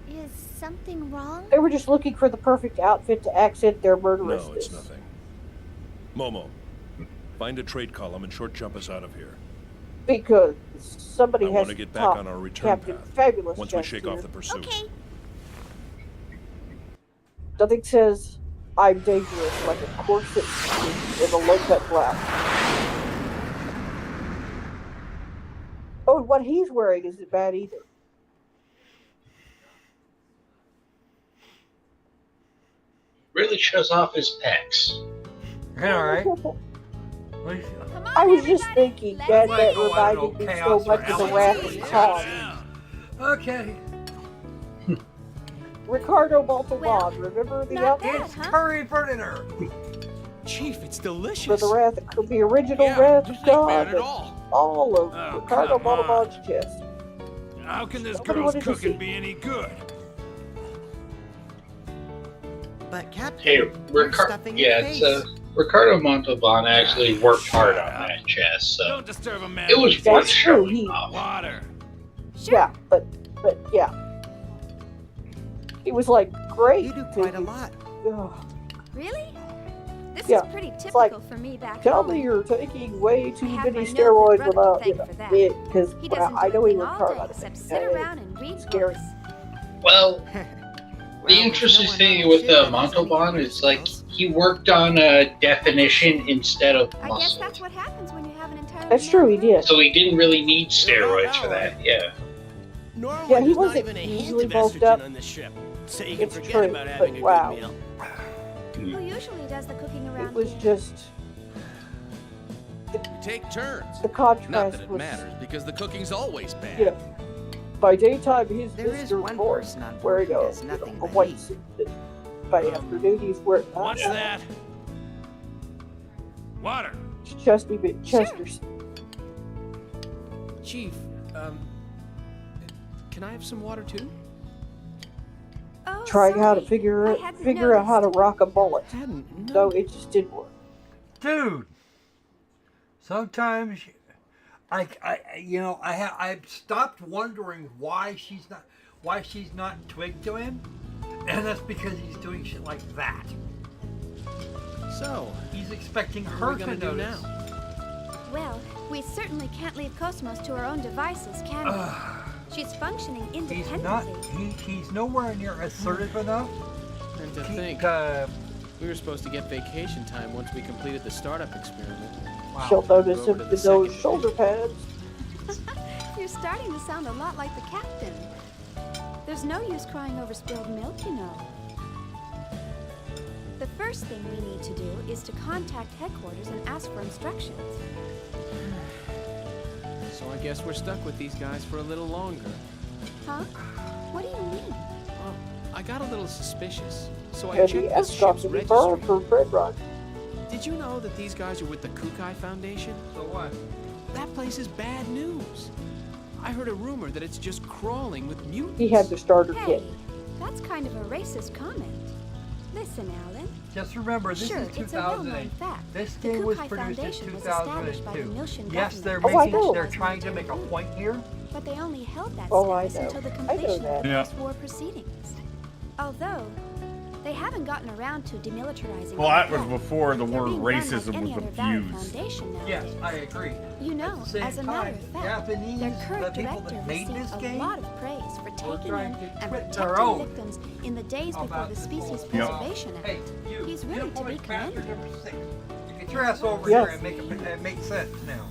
Is something wrong? They were just looking for the perfect outfit to accent their murderousness. No, it's nothing. Momo, find a trade column and short jump us out of here. Because somebody I has want to get back talk on our return Captain path Fabulous once we just shake here. off the pursuit. Okay. Nothing says I'm dangerous like a corset in a low-cut blouse. Oh, and what he's wearing isn't bad either. Really shows off his pecs. Alright. I was just thinking that reminded me so much of the Wrath of Khan. Okay. Ricardo Montalban, remember the outfit? It's curry burner. Chief, it's For delicious. the Wrath, the original Wrath of God. All of Ricardo Montalban's chest. How can this Nobody girl's wanted to cooking see. be any good? But Captain, Hey, you're stuffing your face. Ricardo Montalban actually worked hard on that chest, so Don't disturb a man. it was worth showing He- off. Water. Yeah, but yeah. He was like, great. You do quite a lot. Ugh. Really? This Yeah, is pretty it's typical like, for me back Tell home. me you're taking way too I have many my note steroids with brother to without, thank for that. it, because He doesn't I do know a he thing worked all hard day on it. except sit around and read Scary. books. Well, the interesting thing with Montalban is like he worked on definition instead of I guess muscle, that's what happens when you have an entirely That's true, he did. so he didn't really need steroids for that. Yeah. Normally, Yeah, he there's not wasn't even a hint easily of bulked estrogen up. on this ship, so you can It's forget true, about having but a wow. good meal. Who usually does the cooking around It was here? just We take turns. the Not contrast that it was, matters, because the cooking's always bad. you know, by daytime he's There is Mr. one Board, person on board wearing who a, does nothing a but white eat. suit. And by afternoon he's wearing What's that? Water. Chester's. Chief, can I have some water too? Oh, Trying how to sorry. figure I out hadn't how to noticed. rock a bullet. Hadn't. No, it just didn't work. Dude, sometimes I've stopped wondering why she's not twigged to him, and that's because he's doing shit like that. So, He's expecting what are her we to gonna do notice. now? Well, we certainly can't leave Cosmos to her own devices, can we? She's functioning He's independently. not. He's nowhere near assertive enough. And to He- think, we were supposed to get vacation time once we completed the startup experiment. She'll notice Go him over to with the those second shoulder pads. You're starting to sound a lot like the captain. There's no use crying over spilled milk, you know. The first thing we need to do is to contact headquarters and ask for instructions. So I guess we're stuck with these guys for a little longer. Huh? What do you mean? Well, I got a little suspicious, so I And checked the this S-Stop ship's to be registry. borrowed for Fred Rod. Did you know that these guys are with the Kukai Foundation? So what? That place is bad news. I heard a rumor that it's just crawling with mutants. He had the starter Hey, kit. that's kind of a racist comment. Listen, Alan. Just remember, this Sure, is it's a well-known 2008. fact. This The game was Kukai produced in Foundation was established by the 2002. Miltian Yes, they're government. Oh, I know. they're trying to make a point here. But they only held that Oh, I status know. until the I know completion that. of the Yeah. post-war proceedings. Although, they haven't gotten around to demilitarizing Well, that was yet. before the They're word being run like racism any was other valid abused. foundation Yes, nowadays. I agree. You know, At the same as a matter time, of fact, Japanese, their the current people director that made received this a game, lot of praise for taking trying in to and quit their protecting own victims in the days before about the this species whole- preservation act. Hey, you, He's really to be commended. number 6. You get your ass over Yes. here and make sense now.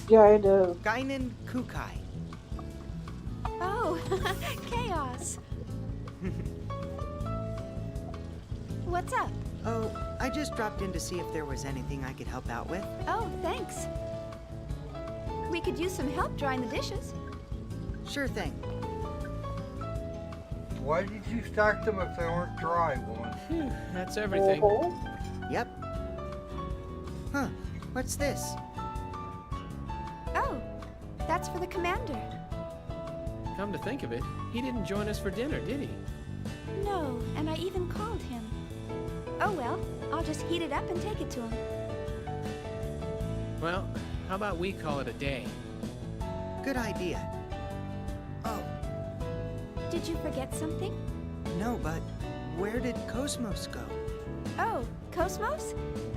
Yeah, I know. Guinan Kukai. Oh, chaos. What's up? Oh, I just dropped in to see if there was anything I could help out with. Oh, thanks. We could use some help drying the dishes. Sure thing. Why did you stack them if they weren't dry, woman? That's everything. Yep. Huh. What's this? Oh, that's for the commander. Come to think of it, he didn't join us for dinner, did he? No, and I even called him. Oh well, I'll just heat it up and take it to him. Well, how about we call it a day? Good idea. Oh, Did you forget something? no, but where did Cosmos go? Oh, Cosmos?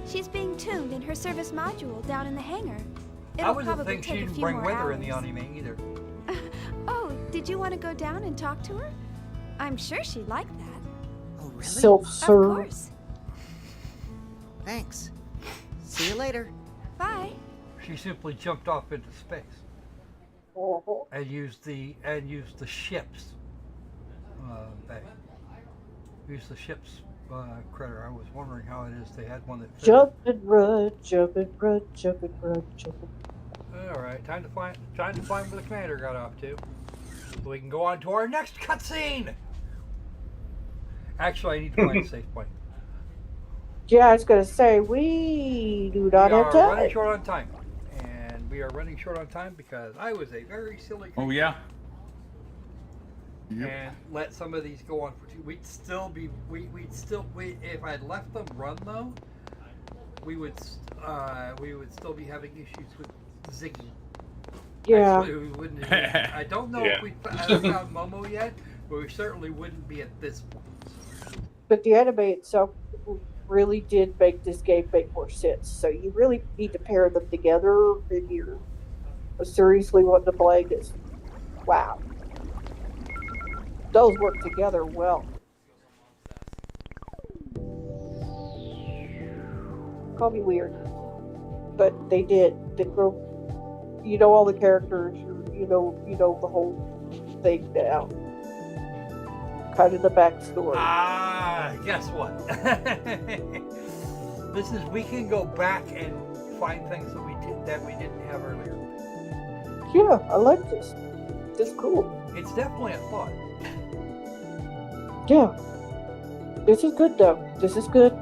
She's being tuned in her service module down in the hangar. I It'll wouldn't probably think she take a didn't few bring more weather hours. in the anime either. Oh, did you want to go down and talk to her? I'm sure she'd like that. Oh, really? Of Self-serve. course. Thanks. See you later. Bye. She simply jumped off into space and used the ships. Used the ships critter. I was wondering how it is they had one that fit. Jump and run, jump and run, jump and run, jump and All right, time to find where the commander got off to. So we can go on to our next cutscene. Actually, I need to find a safe point. Yeah, I was going to say, we do not have We are running time. short on time, and we are running short on time because I was a very silly. Oh yeah. And let some of these go on for 2. We'd still if I'd left them run though, we would still be having issues with Ziggy. Yeah. Actually, we wouldn't. I don't know if we found Momo yet, but we certainly wouldn't be at this point. But the anime itself really did make this game make more sense. So you really need to pair them together if you're seriously wanting to play this. Wow. Those work together well. Call me weird. But they did. You know all the characters, you know the whole thing now. Kind of the backstory. Ah, guess what? This is we can go back and find things that we didn't have earlier. Yeah, I like this. This is cool. It's definitely a thought. Yeah. This is good though. This is good.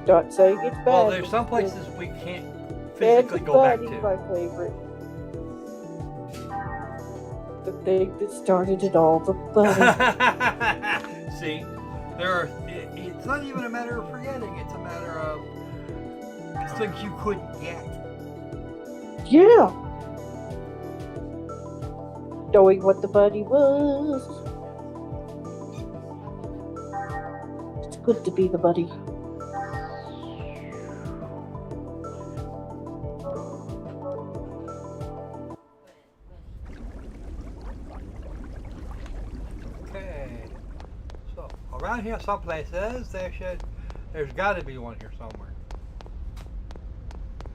Not saying it's bad. Well, there's some places we can't physically go back to. My favorite. The thing that started it all, the fun. See, it's not even a matter of forgetting. It's a matter of things you couldn't get. Yeah. Knowing what the buddy was. It's good to be the buddy. Around here someplace there's got to be one here somewhere.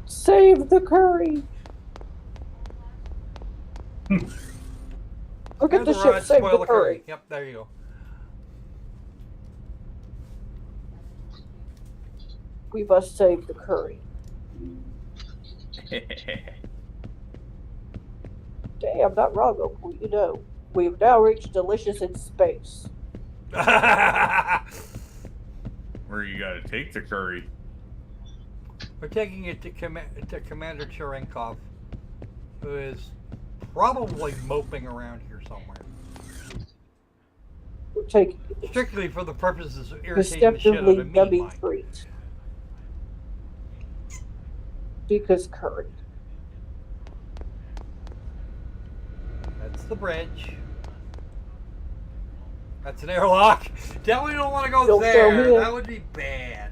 Save the curry. Look at the ship, save the curry. Yep, there you go. We must save the curry. Damn, not wrong, Opal. You know, we have now reached delicious in space. Where you gotta take the curry? We're taking it to Commander Cherenkov, who is probably moping around here somewhere. We're taking it strictly for the purposes of irritating the shit out of me. Treat. Because curry. That's the bridge. That's an airlock. Definitely don't want to go there. That would be bad.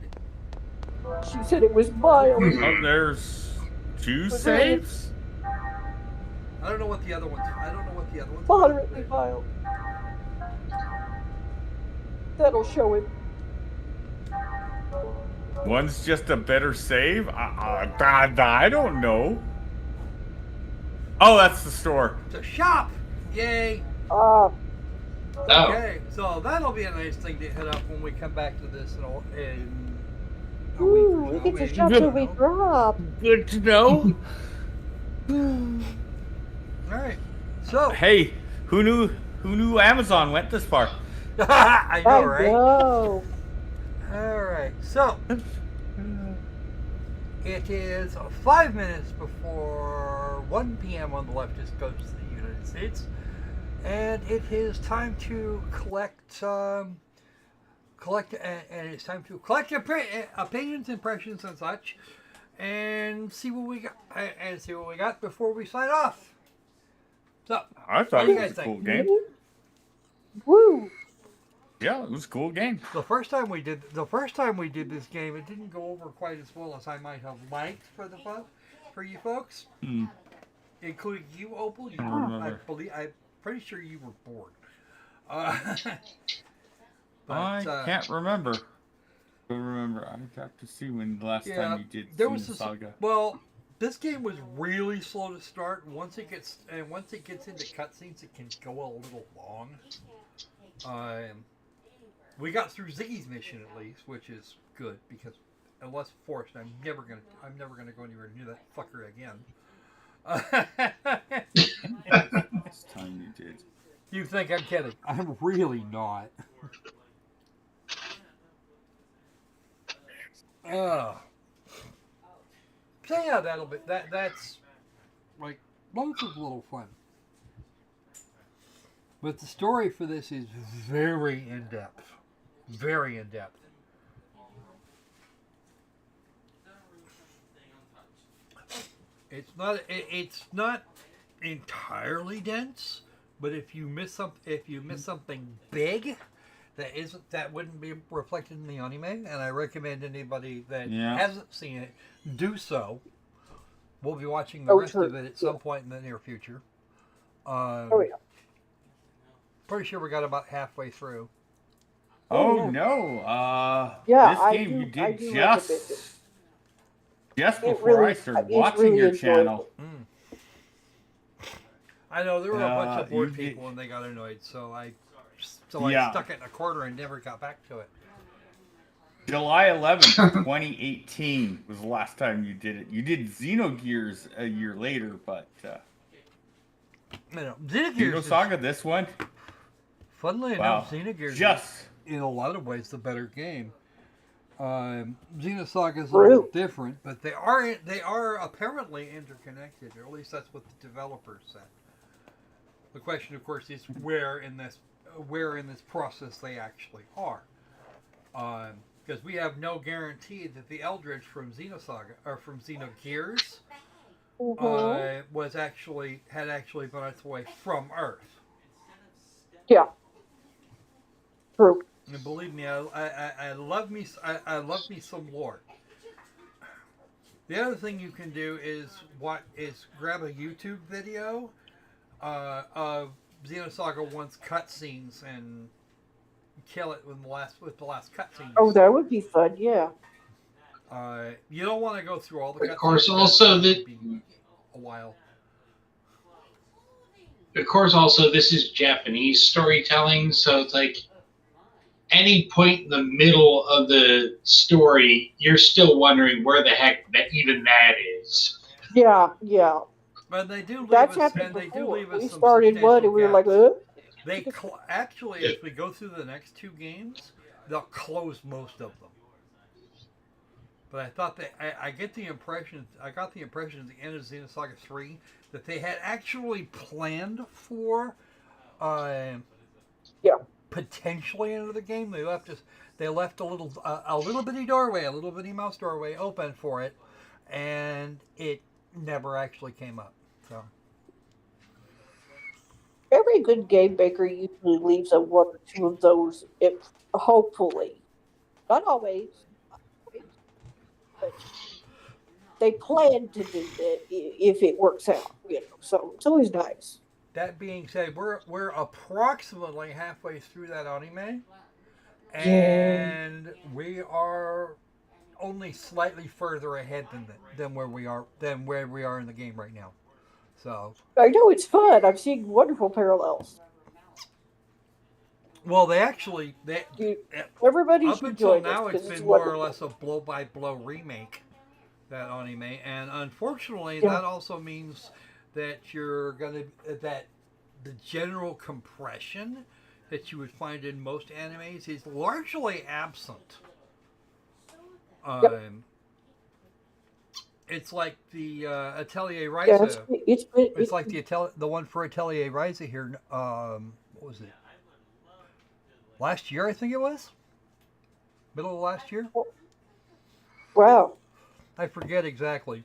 She said it was mild. Oh, there's two saves? I don't know what the other ones. Moderately mild. That'll show him. One's just a better save? I don't know. Oh, that's the store. It's a shop. Yay. Okay, so that'll be a nice thing to hit up when we come back to this in a week. We get to shop till we drop. Good to know. Alright, so. Hey, who knew Amazon went this far? I know, right? know. Alright, so. It is 5 minutes before 1 p.m. on the leftist coast of the United States. And it is time to collect and it's time to collect opinions, impressions, and such, and see what we got, before we sign off. So, I thought it was a cool game. Woo! Yeah, it was a cool game. The first time we did this game, it didn't go over quite as well as I might have liked for you folks, including you, Opal. I'm pretty sure you were bored. I can't remember. I have to see when the last time you did Xenosaga. Well, this game was really slow to start. Once it gets into cutscenes, it can go a little long. We got through Ziggy's mission at least, which is good because unless forced, I'm never gonna go anywhere near that fucker again. This time you did. You think I'm kidding? I'm really not. So yeah, that's like loads of little fun. But the story for this is very in depth. Very in depth. It's not entirely dense, but if you miss something big, that wouldn't be reflected in the anime, and I recommend anybody that hasn't seen it do so. We'll be watching the rest of it at some point in the near future. Pretty sure we got about halfway through. Oh no! This game you did just before I started watching your channel. I know there were a bunch of bored people and they got annoyed, so I stuck it in a corner and never got back to it. July 11th, 2018 was the last time you did it. You did Xenogears a year later, but Xenosaga, this one. Funnily enough, Xenogears is in a lot of ways the better game. Xenosaga is a little different, but they are apparently interconnected, or at least that's what the developers said. The question, of course, is where in this process they actually are, because we have no guarantee that the Eldritch from Xenosaga or from Xenogears had actually been on its way from Earth. Yeah. True. And believe me, I love me some lore. The other thing you can do is grab a YouTube video of Xenosaga 1's cutscenes and kill it with the last cutscene. Oh, that would be fun. Yeah. You don't want to go through all the cutscenes. Of course, also be a while. Of course, also this is Japanese storytelling, so it's like any point in the middle of the story, you're still wondering where the heck that is. Yeah, yeah. But they do leave That's us, happened and they do before. leave us We some started one and we were like, They actually, as we go through the next two games, they'll close most of them. But I thought I got the impression at the end of Xenosaga 3 that they had actually planned for potentially into the game. They left a little bitty doorway, a little bitty mouse doorway open for it, and it never actually came up. So every good game maker usually leaves a one or two of those, hopefully. Not always, but they plan to do that if it works out, so it's always nice. That being said, we're approximately halfway through that anime, and we are only slightly further ahead than where we are in the game right now. So I know it's fun. I'm seeing wonderful parallels. Well, everybody up should until join now, us, it's been wonderful. more or less a blow-by-blow remake, that anime, and unfortunately, that also means that the general compression that you would find in most animes is largely absent. It's like the Atelier Ryza. It's like the one for Atelier Ryza here. What was it? Last year, I think it was. Middle of last year. Wow. I forget exactly.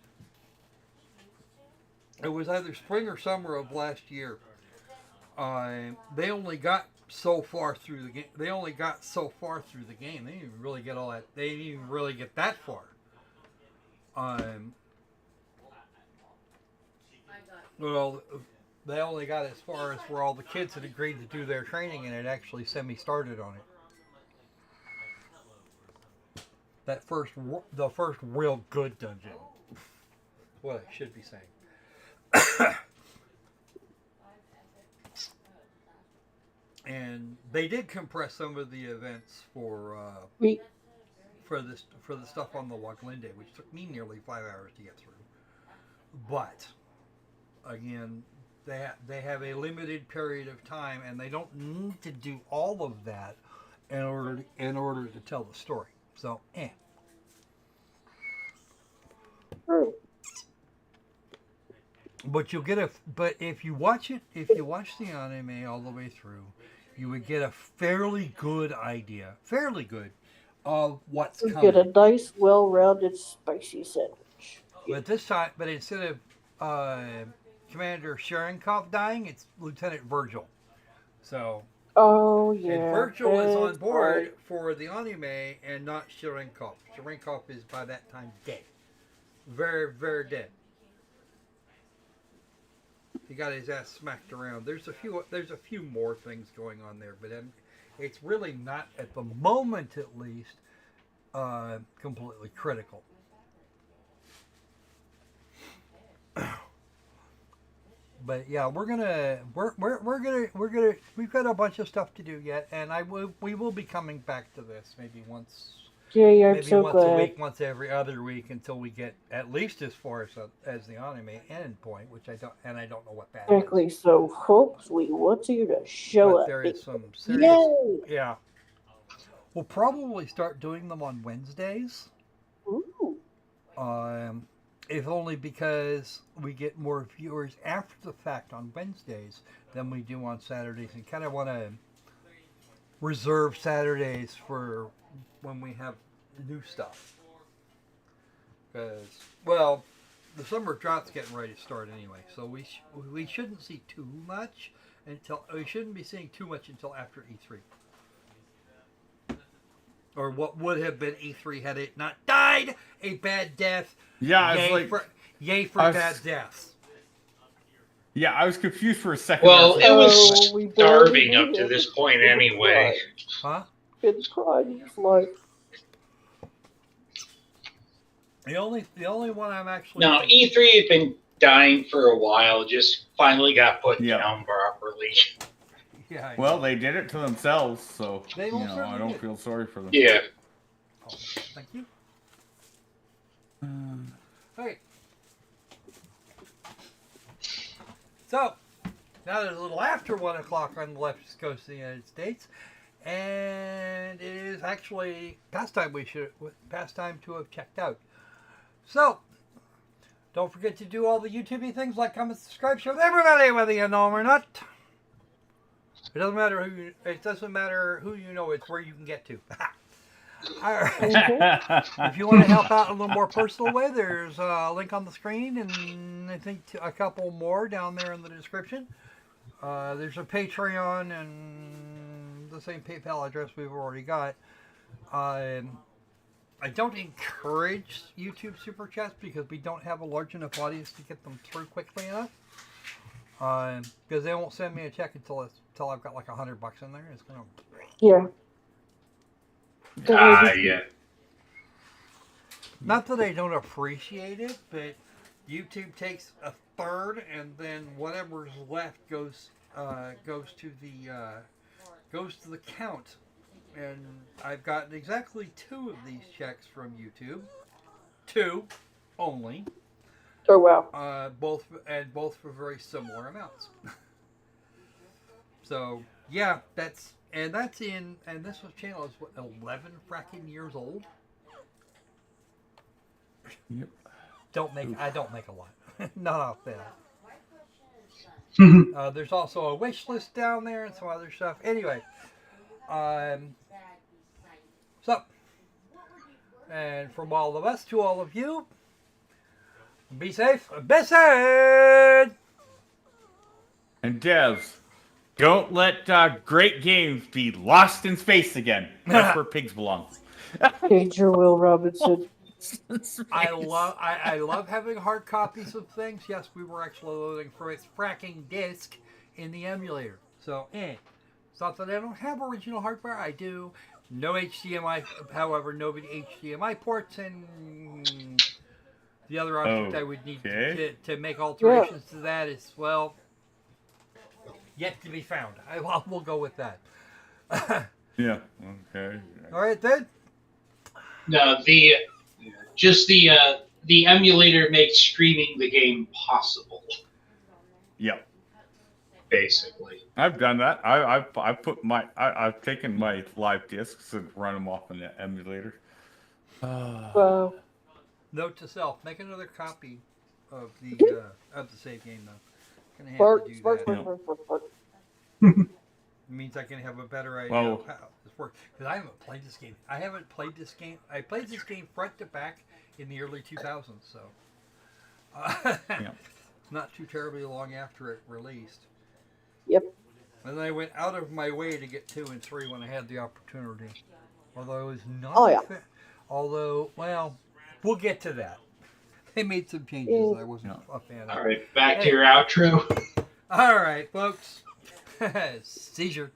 It was either spring or summer of last year. They only got so far through the game. They didn't even really get all that. They didn't even really get that far. Well, they only got as far as where all the kids had agreed to do their training, and it actually semi-started on it. The first real good dungeon. What I should be saying. And they did compress some of the events for the stuff on the Waglinde, which took me nearly 5 hours to get through. But again, they have a limited period of time, and they don't need to do all of that in order to tell the story. So, But if you watch the anime all the way through, you would get a fairly good idea of what's coming. You get a nice, well-rounded, spicy sandwich. But this time, instead of Commander Cherenkov dying, it's Lieutenant Virgil. So. Oh yeah. And Virgil is on that's board right. for the anime and not Cherenkov. Cherenkov is by that time dead. Very, very dead. He got his ass smacked around. There's a few more things going on there, but it's really not at the moment, at least, completely critical. But yeah, we've got a bunch of stuff to do yet, and we will be coming back to this maybe once. Yeah, I'm maybe so once glad. a week, once every other week, until we get at least as far as the anime end point, which I don't know what that Exactly. is. So folks, we want you to show But up. there is some serious. Yay! Yeah. We'll probably start doing them on Wednesdays. Ooh. If only because we get more viewers after the fact on Wednesdays than we do on Saturdays, and kind of want to reserve Saturdays for when we have new stuff. Because, well, the summer drought's getting ready to start anyway, so we shouldn't see too much we shouldn't be seeing too much until after E3. Or what would have been E3 had it not died a bad death. Yeah, yay for bad deaths. Yeah, I was confused for a second. Well, it was starving up to this point anyway. Huh? It's crying. It's like the only one I'm actually. No, E3 had been dying for a while. Just finally got put down properly. Yeah. Well, they did it to themselves, so I don't feel sorry for them. Yeah. Oh, thank you. Okay. So, now there's a little after 1 o'clock on the left coast of the United States, and it is actually past time to have checked out. So, don't forget to do all the YouTube things like comment, subscribe, share with everybody, whether you know them or not. It doesn't matter who you know, it's where you can get to. All right. If you want to help out in a little more personal way, there's a link on the screen, and I think a couple more down there in the description. There's a Patreon and the same PayPal address we've already got. I don't encourage YouTube super chats because we don't have a large enough audience to get them through quickly enough. Because they won't send me a check until I've got like $100 in there. It's gonna. Yeah. Yeah. Not that I don't appreciate it, but YouTube takes a third, and then whatever's left goes to the count. And I've gotten exactly 2 of these checks from YouTube. 2 only. Oh wow. Both for very similar amounts. So yeah, this channel is what, 11 fracking years old. Yep. I don't make a lot. Not off that. There's also a wish list down there and some other stuff. Anyway, so, and from all of us to all of you, be safe, be safe! And devs, don't let great games be lost in space again. That's where pigs belong. Major Will Robinson. I love having hard copies of things. Yes, we were actually loading for its fracking disc in the emulator. So, it's not that I don't have original hardware. I do. No HDMI, however, no HDMI ports, and the other object I would need to make alterations to that is, well, yet to be found. We'll go with that. Yeah. Okay. All right then. No, the emulator makes streaming the game possible. Yep. Basically. I've done that. I've taken my live discs and run them off in the emulator. Wow. Note to self: make another copy of the save game though. Gonna have to do that. It means I can have a better idea of how this works. Because I haven't played this game. I played this game front to back in the early 2000s. So. not too terribly long after it released. Yep. And I went out of my way to get 2 and 3 when I had the opportunity. Although it was not. Oh, yeah. Although, well, we'll get to that. They made some changes I wasn't a fan of. All right, back to your outro. All right, folks. Seizure.